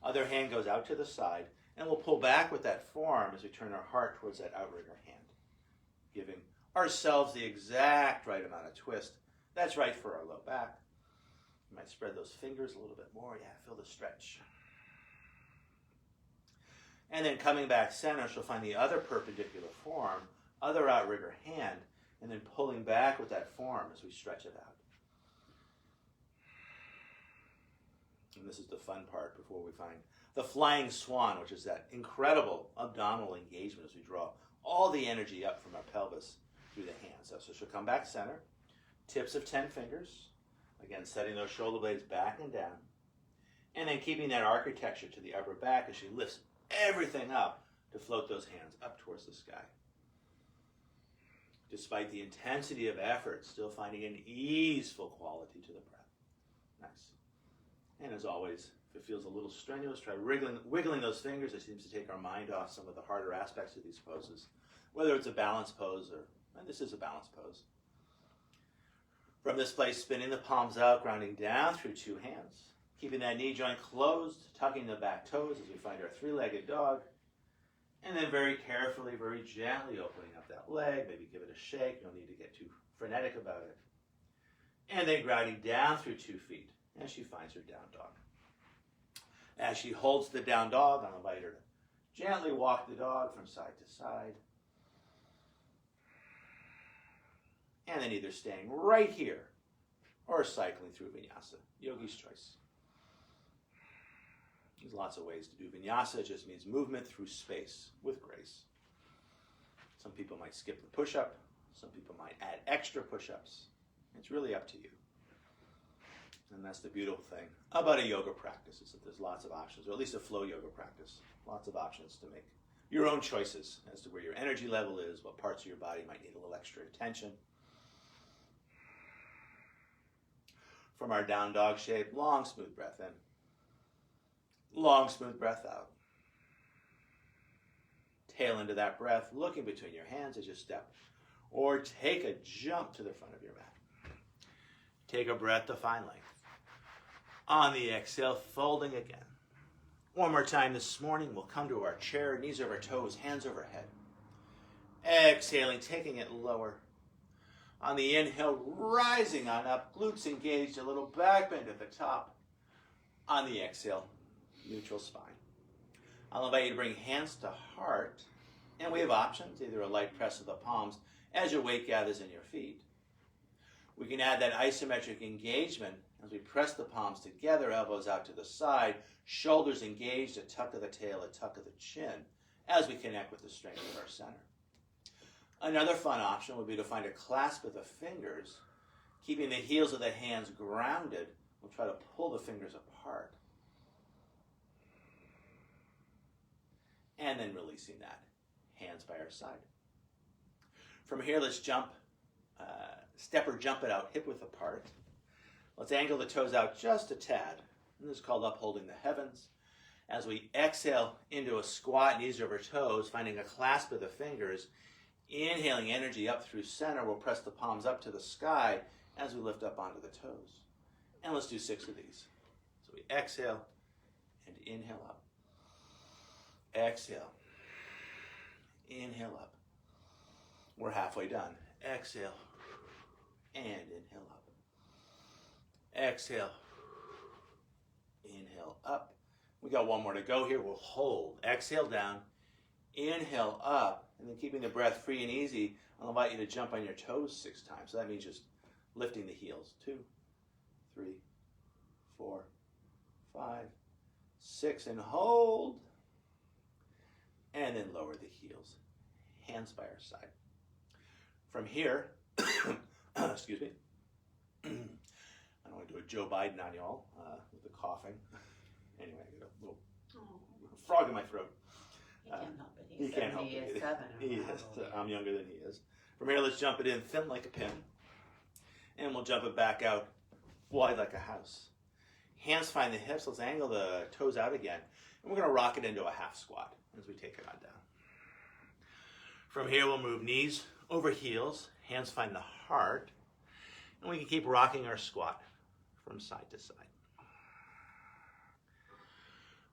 Other hand goes out to the side, and we'll pull back with that forearm as we turn our heart towards that outrigger hand, giving ourselves the exact right amount of twist that's right for our low back. You might spread those fingers a little bit more. Yeah, feel the stretch. And then coming back center, she'll find the other perpendicular form, other outrigger hand, and then pulling back with that forearm as we stretch it out. And this is the fun part before we find the flying swan, which is that incredible abdominal engagement as we draw all the energy up from our pelvis through the hands. So she'll come back center, tips of 10 fingers, again setting those shoulder blades back and down, and then keeping that architecture to the upper back as she lifts everything up to float those hands up towards the sky. Despite the intensity of effort, still finding an easeful quality to the breath. Nice. And as always, if it feels a little strenuous, try wiggling those fingers. It seems to take our mind off some of the harder aspects of these poses, whether it's a balance pose and this is a balance pose. From this place, spinning the palms out, grounding down through two hands, keeping that knee joint closed, tucking the back toes as we find our three-legged dog, and then very carefully, very gently opening up that leg, maybe give it a shake, no need to get too frenetic about it. And then grounding down through 2 feet as she finds her down dog. As she holds the down dog, I'll invite her to gently walk the dog from side to side. And then either staying right here or cycling through vinyasa, yogi's choice. There's lots of ways to do vinyasa. It just means movement through space with grace. Some people might skip the push-up. Some people might add extra push-ups. It's really up to you. And that's the beautiful thing about a yoga practice, is that there's lots of options, or at least a flow yoga practice. Lots of options to make your own choices as to where your energy level is, what parts of your body might need a little extra attention. From our down dog shape, long, smooth breath in. Long, smooth breath out. Tail into that breath, looking between your hands as you step. Or take a jump to the front of your mat. Take a breath to find length. On the exhale, folding again. One more time this morning, we'll come to our chair, knees over toes, hands overhead. Exhaling, taking it lower. On the inhale, rising on up, glutes engaged, a little back bend at the top. On the exhale, neutral spine. I'll invite you to bring hands to heart, and we have options, either a light press of the palms as your weight gathers in your feet. We can add that isometric engagement as we press the palms together, elbows out to the side, shoulders engaged, a tuck of the tail, a tuck of the chin, as we connect with the strength of our center. Another fun option would be to find a clasp of the fingers, keeping the heels of the hands grounded. We'll try to pull the fingers apart. And then releasing that, hands by our side. From here, let's jump, step or jump it out, hip width apart. Let's angle the toes out just a tad. And this is called upholding the heavens. As we exhale into a squat, knees over toes, finding a clasp of the fingers, inhaling energy up through center, we'll press the palms up to the sky as we lift up onto the toes. And let's do 6 of these. So we exhale and inhale up. Exhale. Inhale up. We're halfway done. Exhale and inhale up. Exhale. Inhale up. We got one more to go here. We'll hold. Exhale down. Inhale up. And then keeping the breath free and easy, I'll invite you to jump on your toes 6 times. So that means just lifting the heels. 2, 3, 4, 5, 6. And hold. And then lower the heels. Hands by our side. From here, excuse me. I don't want to do a Joe Biden on y'all with the coughing. Anyway, I got a little frog in my throat. He can't help it. He can't help it. 7 He is. I'm younger than he is. From here, let's jump it in thin like a pin. And we'll jump it back out wide like a house. Hands find the hips. Let's angle the toes out again. And we're going to rock it into a half squat as we take it on down. From here, we'll move knees over heels. Hands find the heart. And we can keep rocking our squat from side to side.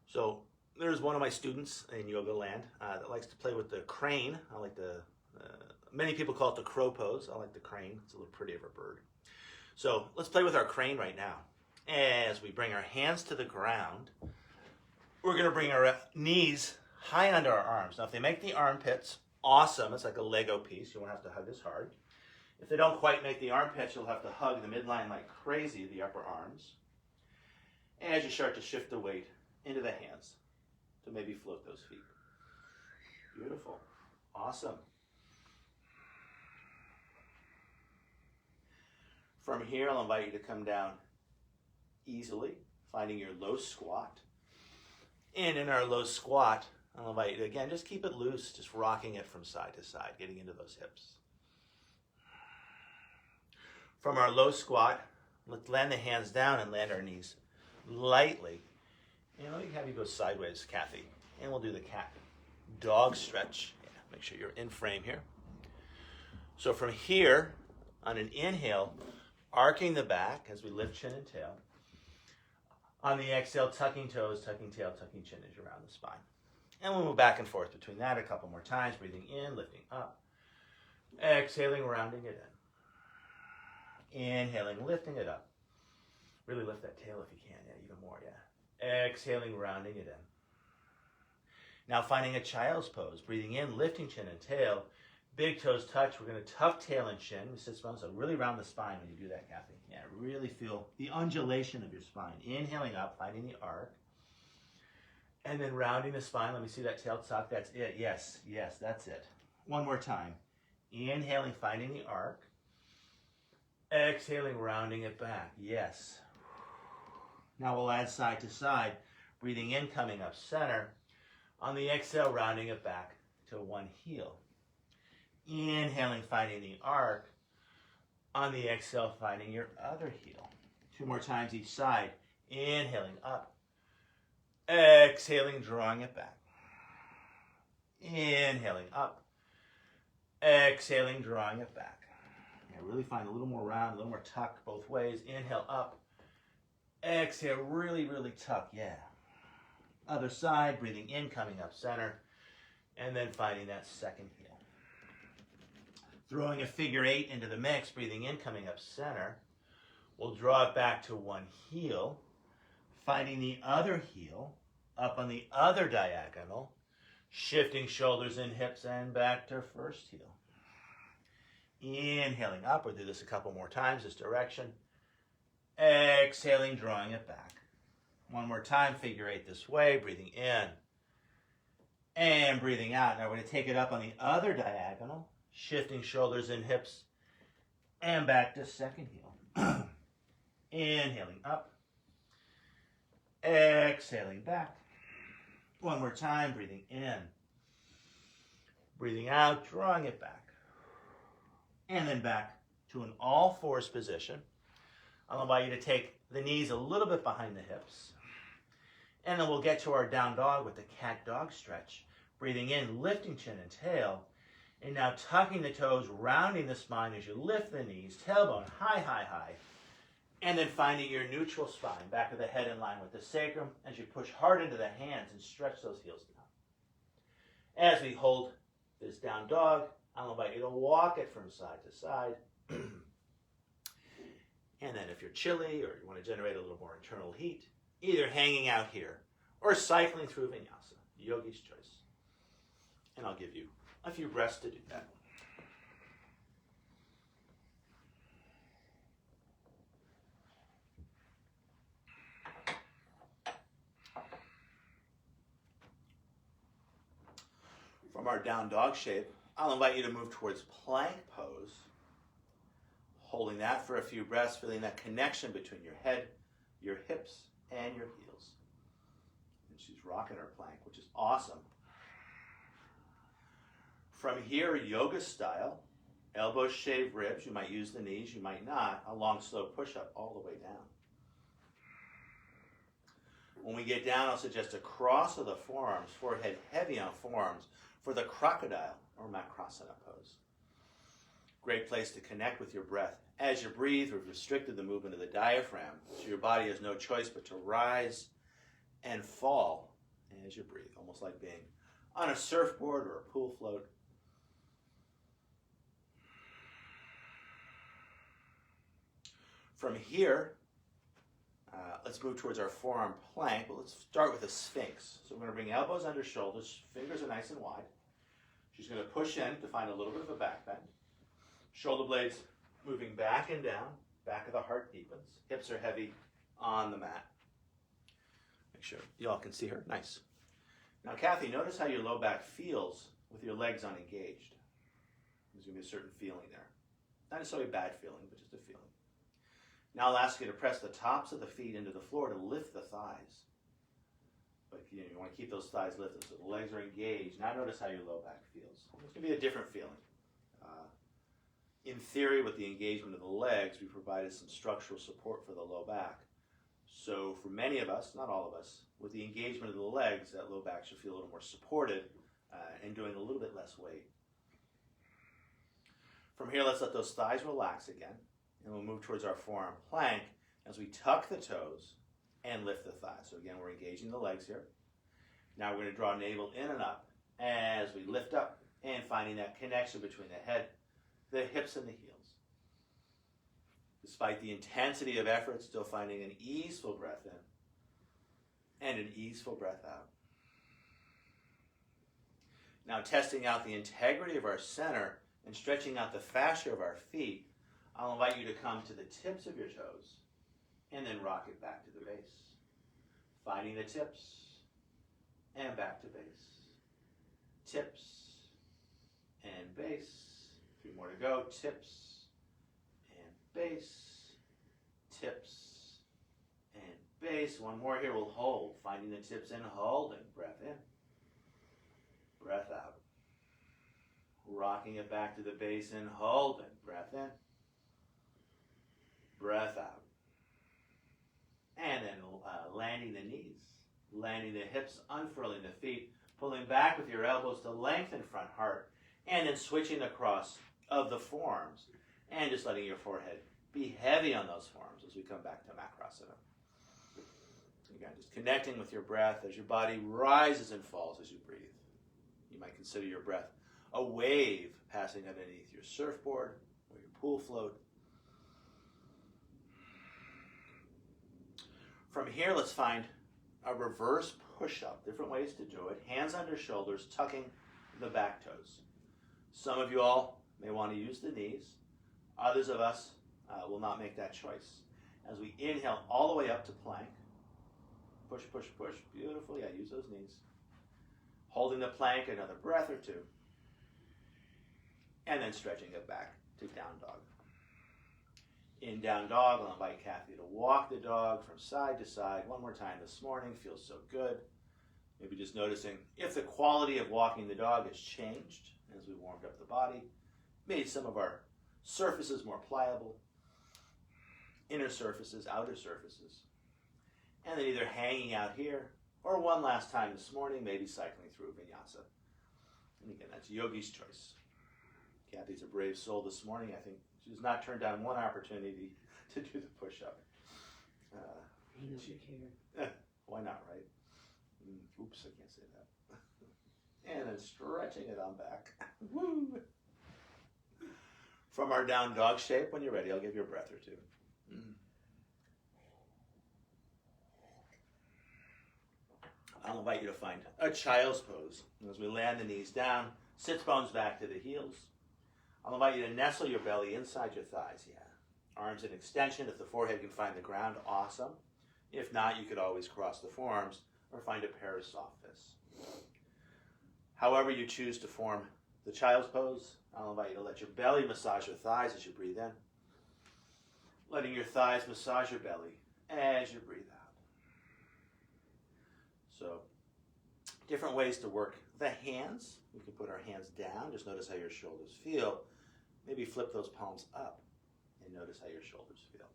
So there's one of my students in yoga land that likes to play with the crane. I like the, many people call it the crow pose. I like the crane. It's a little pretty of a bird. So let's play with our crane right now. As we bring our hands to the ground, we're going to bring our knees high under our arms. Now if they make the armpits, awesome. It's like a Lego piece. You won't have to hug as hard. If they don't quite make the armpits, you'll have to hug the midline like crazy, the upper arms. As you start to shift the weight into the hands to maybe float those feet. Beautiful. Awesome. From here, I'll invite you to come down easily, finding your low squat. And in our low squat, I'll invite you to, again, just keep it loose, just rocking it from side to side, getting into those hips. From our low squat, let's land the hands down and land our knees lightly. And let me have you go sideways, Kathy. And we'll do the cat dog stretch. Yeah, make sure you're in frame here. So from here, on an inhale, arcing the back as we lift chin and tail. On the exhale, tucking toes, tucking tail, tucking chin as you round the spine. And we'll move back and forth between that a couple more times, breathing in, lifting up. Exhaling, rounding it in. Inhaling, lifting it up. Really lift that tail if you can, yeah, even more, yeah. Exhaling, rounding it in. Now finding a child's pose, breathing in, lifting chin and tail. Big toes touch. We're going to tuck tail and chin. We sit bones, so really round the spine when you do that, Kathy. Yeah, really feel the undulation of your spine. Inhaling up, finding the arc. And then rounding the spine. Let me see that tail tuck. That's it. Yes, yes, that's it. One more time. Inhaling, finding the arc. Exhaling, rounding it back. Yes. Now we'll add side to side. Breathing in, coming up center. On the exhale, rounding it back to one heel. Inhaling, finding the arc. On the exhale, finding your other heel. 2 more times each side. Inhaling up. Exhaling, drawing it back. Inhaling up. Exhaling, drawing it back. Yeah, really find a little more round, a little more tuck both ways. Inhale up. Exhale, really, really tuck. Yeah. Other side, breathing in, coming up center. And then finding that second heel. Throwing a figure 8 into the mix, breathing in, coming up center. We'll draw it back to one heel. Finding the other heel. Up on the other diagonal. Shifting shoulders and hips and back to first heel. Inhaling up. We'll do this a couple more times, this direction. Exhaling, drawing it back. One more time, figure 8 this way, breathing in. And breathing out. Now we're going to take it up on the other diagonal. Shifting shoulders and hips. And back to second heel. Inhaling up. Exhaling back. One more time, breathing in. Breathing out, drawing it back. And then back to an all-fours position. I'll invite you to take the knees a little bit behind the hips. And then we'll get to our down dog with the cat dog stretch. Breathing in, lifting chin and tail. And now tucking the toes, rounding the spine as you lift the knees, tailbone high, high, high. And then finding your neutral spine, back of the head in line with the sacrum as you push hard into the hands and stretch those heels down. As we hold this down dog, I'll invite you to walk it from side to side. And then if you're chilly or you want to generate a little more internal heat, either hanging out here or cycling through vinyasa, yogi's choice. And I'll give you a few breaths to do that. From our down dog shape, I'll invite you to move towards plank pose, holding that for a few breaths, feeling that connection between your head, your hips, and your heels. And she's rocking her plank, which is awesome. From here, yoga style, elbows shave ribs. You might use the knees, you might not. A long, slow push-up all the way down. When we get down, I'll suggest a cross of the forearms, forehead heavy on forearms, for the crocodile or Makrasana pose. Great place to connect with your breath. As you breathe, we've restricted the movement of the diaphragm, so your body has no choice but to rise and fall as you breathe, almost like being on a surfboard or a pool float. From here, let's move towards our forearm plank, but let's start with a sphinx. So we're going to bring elbows under shoulders, fingers are nice and wide. She's going to push in to find a little bit of a back bend. Shoulder blades moving back and down, back of the heart deepens. Hips are heavy on the mat. Make sure you all can see her. Nice. Now, Kathy, notice how your low back feels with your legs unengaged. There's going to be a certain feeling there. Not necessarily a bad feeling, but just a feeling. Now I'll ask you to press the tops of the feet into the floor to lift the thighs. But you want to keep those thighs lifted so the legs are engaged. Now notice how your low back feels. It's going to be a different feeling. In theory, with the engagement of the legs, we provided some structural support for the low back. So for many of us, not all of us, with the engagement of the legs, that low back should feel a little more supported and doing a little bit less weight. From here, let's let those thighs relax again, and we'll move towards our forearm plank as we tuck the toes and lift the thighs. So again, we're engaging the legs here. Now we're going to draw navel in and up as we lift up and finding that connection between the head, the hips, and the heels. Despite the intensity of effort, still finding an easeful breath in and an easeful breath out. Now testing out the integrity of our center and stretching out the fascia of our feet, I'll invite you to come to the tips of your toes and then rock it back to the base. Finding the tips and back to base. Tips and base. 3 more to go. Tips and base. Tips and base. 1 more here. We'll hold. Finding the tips and holding. Breath in. Breath out. Rocking it back to the base and holding. Breath in. Breath out. And then landing the knees. Landing the hips, unfurling the feet, pulling back with your elbows to lengthen front heart, and then switching the cross of the forearms, and just letting your forehead be heavy on those forearms as we come back to Makrasana. Again, just connecting with your breath as your body rises and falls as you breathe. You might consider your breath a wave passing underneath your surfboard or your pool float. From here, let's find a reverse push-up. Different ways to do it. Hands under shoulders, tucking the back toes. Some of you all may want to use the knees. Others of us will not make that choice. As we inhale all the way up to plank. Push, push, push. Beautiful. Yeah, use those knees. Holding the plank another breath or 2. And then stretching it back to down dog. In down dog, I'll invite Kathy to walk the dog from side to side 1 more time this morning. Feels so good. Maybe just noticing if the quality of walking the dog has changed as we warmed up the body. Made some of our surfaces more pliable. Inner surfaces, outer surfaces. And then either hanging out here or 1 last time this morning, maybe cycling through vinyasa. And again, that's yogi's choice. Kathy's a brave soul this morning. I think she's not turned down 1 opportunity to do the push-up. Why not, right? Oops, I can't say that. And then stretching it on back. Woo! From our down dog shape, when you're ready, I'll give you a breath or 2. I'll invite you to find a child's pose. As we land the knees down, sits bones back to the heels. I'll invite you to nestle your belly inside your thighs, yeah. Arms in extension. If the forehead can find the ground, awesome. If not, you could always cross the forearms or find a pair of soft fists. However you choose to form the child's pose, I'll invite you to let your belly massage your thighs as you breathe in. Letting your thighs massage your belly as you breathe out. So, different ways to work the hands. We can put our hands down. Just notice how your shoulders feel. Maybe flip those palms up and notice how your shoulders feel.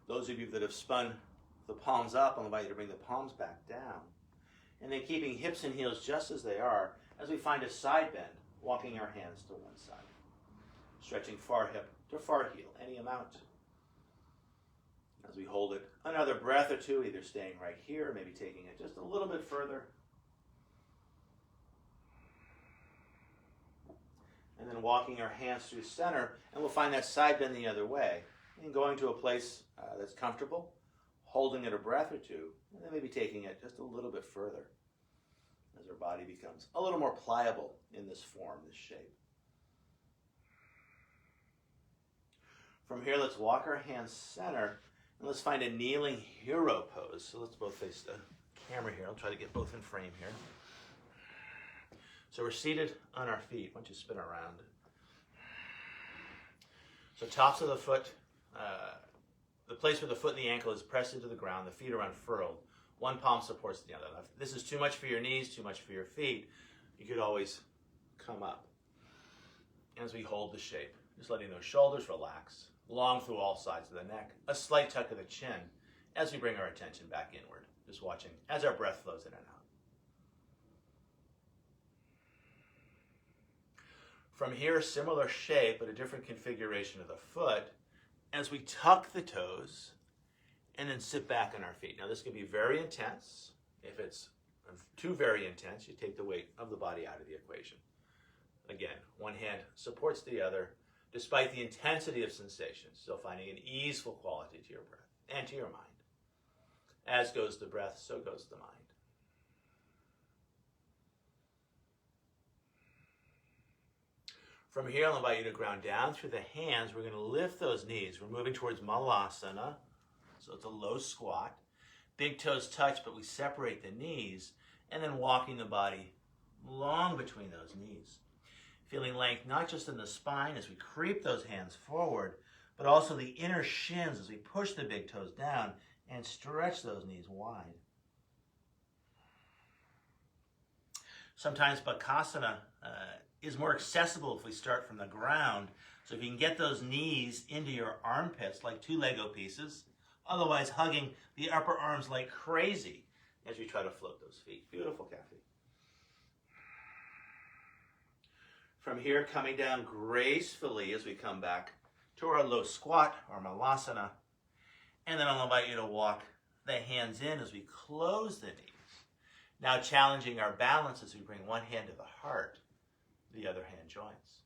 Those of you that have spun the palms up, I'll invite you to bring the palms back down. And then keeping hips and heels just as they are as we find a side bend, walking our hands to one side. Stretching far hip to far heel, any amount. As we hold it another breath or 2, either staying right here or maybe taking it just a little bit further. And then walking our hands through center, and we'll find that side bend the other way. And going to a place that's comfortable, holding it a breath or 2, and then maybe taking it just a little bit further as our body becomes a little more pliable in this form, this shape. From here, let's walk our hands center, and let's find a kneeling hero pose. So let's both face the camera here. I'll try to get both in frame here. So we're seated on our feet. Why don't you spin around? So tops of the foot, the place where the foot and the ankle is pressed into the ground, the feet are unfurled. One palm supports the other. Now, if this is too much for your knees, too much for your feet, you could always come up. As we hold the shape, just letting those shoulders relax, long through all sides of the neck, a slight tuck of the chin as we bring our attention back inward, just watching as our breath flows in and out. From here, similar shape, but a different configuration of the foot, as we tuck the toes and then sit back on our feet. Now, this can be very intense. If it's too very intense, you take the weight of the body out of the equation. Again, one hand supports the other, despite the intensity of sensation, still finding an easeful quality to your breath and to your mind. As goes the breath, so goes the mind. From here, I'll invite you to ground down through the hands. We're going to lift those knees. We're moving towards Malasana, so it's a low squat. Big toes touch, but we separate the knees, and then walking the body long between those knees. Feeling length not just in the spine as we creep those hands forward, but also the inner shins as we push the big toes down and stretch those knees wide. Sometimes Bakasana is more accessible if we start from the ground. So if you can get those knees into your armpits like two Lego pieces, otherwise hugging the upper arms like crazy as you try to float those feet. Beautiful, Kathy. From here, coming down gracefully as we come back to our low squat, or Malasana. And then I'll invite you to walk the hands in as we close the knees. Now challenging our balance as we bring one hand to the heart, the other hand joins.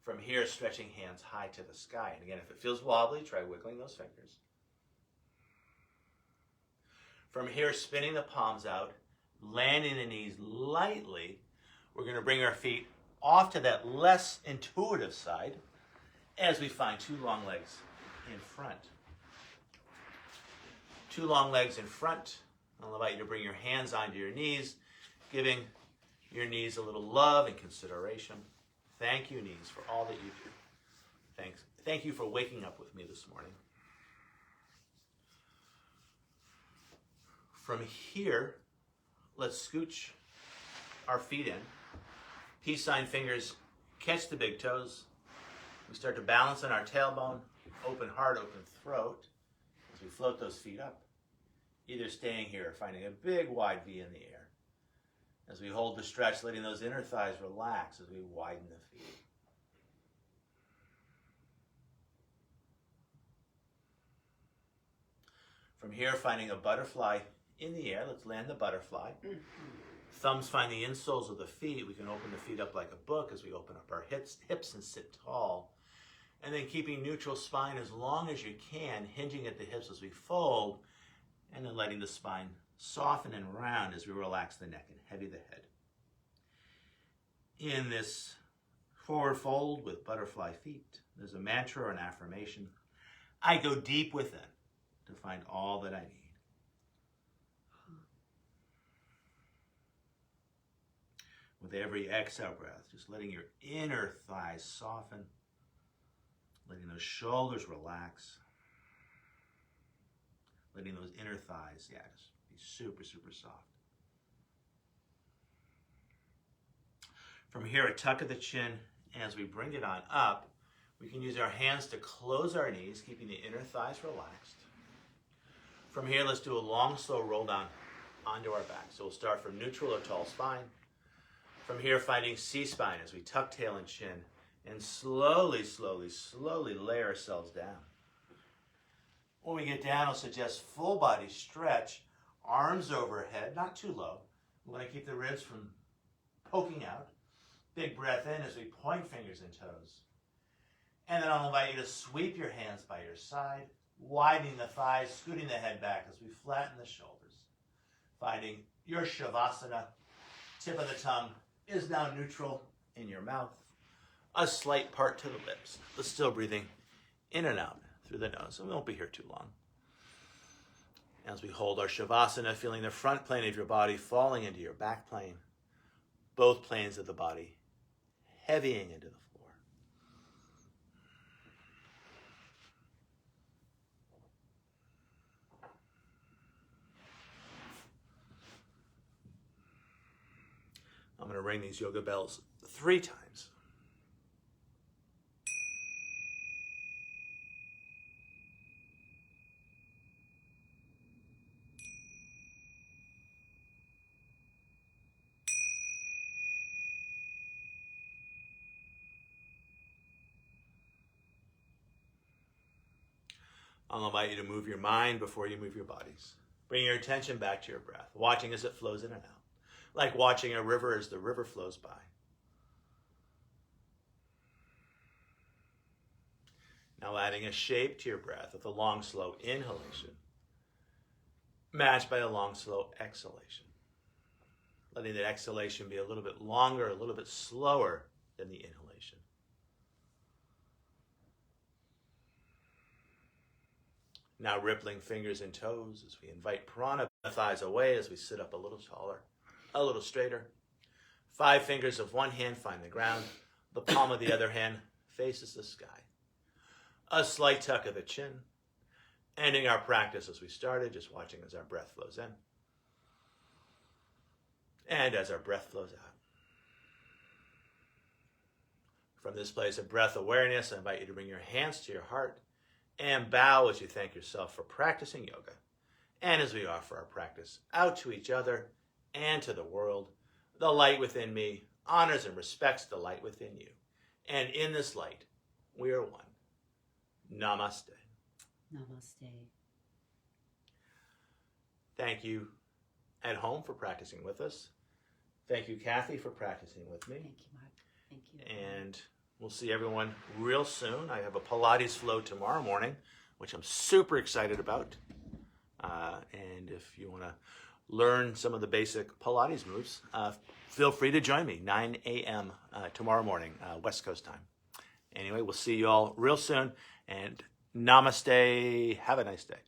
From here, stretching hands high to the sky. And again, if it feels wobbly, try wiggling those fingers. From here, spinning the palms out, landing the knees lightly. We're going to bring our feet off to that less intuitive side as we find two long legs in front. Two long legs in front. I'll invite you to bring your hands onto your knees, giving your knees a little love and consideration. Thank you, knees, for all that you do. Thank you for waking up with me this morning. From here, let's scooch our feet in. Peace sign fingers catch the big toes. We start to balance on our tailbone, open heart, open throat, as we float those feet up. Either staying here or finding a big wide V in the air. As we hold the stretch, letting those inner thighs relax as we widen the feet. From here, finding a butterfly in the air. Let's land the butterfly. Thumbs find the insoles of the feet. We can open the feet up like a book as we open up our hips and sit tall. And then keeping neutral spine as long as you can, hinging at the hips as we fold, and then letting the spine soften and round as we relax the neck and heavy the head. In this forward fold with butterfly feet, there's a mantra or an affirmation. I go deep within to find all that I need. With every exhale breath, just letting your inner thighs soften, letting those shoulders relax, letting those inner thighs, just be super, super soft. From here, a tuck of the chin, as we bring it on up, we can use our hands to close our knees, keeping the inner thighs relaxed. From here, let's do a long, slow roll down onto our back. So we'll start from neutral or tall spine. From here, finding C-spine as we tuck tail and chin, and slowly, slowly, slowly lay ourselves down. When we get down, I'll suggest full body stretch, arms overhead, not too low. We want to keep the ribs from poking out. Big breath in as we point fingers and toes. And then I'll invite you to sweep your hands by your side, widening the thighs, scooting the head back as we flatten the shoulders. Finding your Shavasana, tip of the tongue is now neutral in your mouth. A slight part to the lips, but still breathing in and out through the nose. And we won't be here too long. As we hold our Shavasana, feeling the front plane of your body falling into your back plane, both planes of the body heavying into the floor. going to ring these yoga bells 3 times. I'll invite you to move your mind before you move your bodies. Bring your attention back to your breath, watching as it flows in and out, like watching a river as the river flows by. Now adding a shape to your breath with a long, slow inhalation, matched by a long, slow exhalation. Letting that exhalation be a little bit longer, a little bit slower than the inhalation. Now rippling fingers and toes as we invite prana, thighs away as we sit up a little taller, a little straighter. 5 fingers of one hand find the ground. The palm of the other hand faces the sky. A slight tuck of the chin. Ending our practice as we started, just watching as our breath flows in. And as our breath flows out. From this place of breath awareness, I invite you to bring your hands to your heart and bow as you thank yourself for practicing yoga. And as we offer our practice out to each other and to the world, the light within me honors and respects the light within you. And in this light, we are one. Namaste. Namaste. Thank you at home for practicing with us. Thank you, Kathy, for practicing with me. Thank you, Mark. Thank you. And we'll see everyone real soon. I have a Pilates flow tomorrow morning, which I'm super excited about. And if you want to learn some of the basic Pilates moves, feel free to join me, 9 a.m. Tomorrow morning, West Coast time. Anyway, we'll see you all real soon. And namaste. Have a nice day.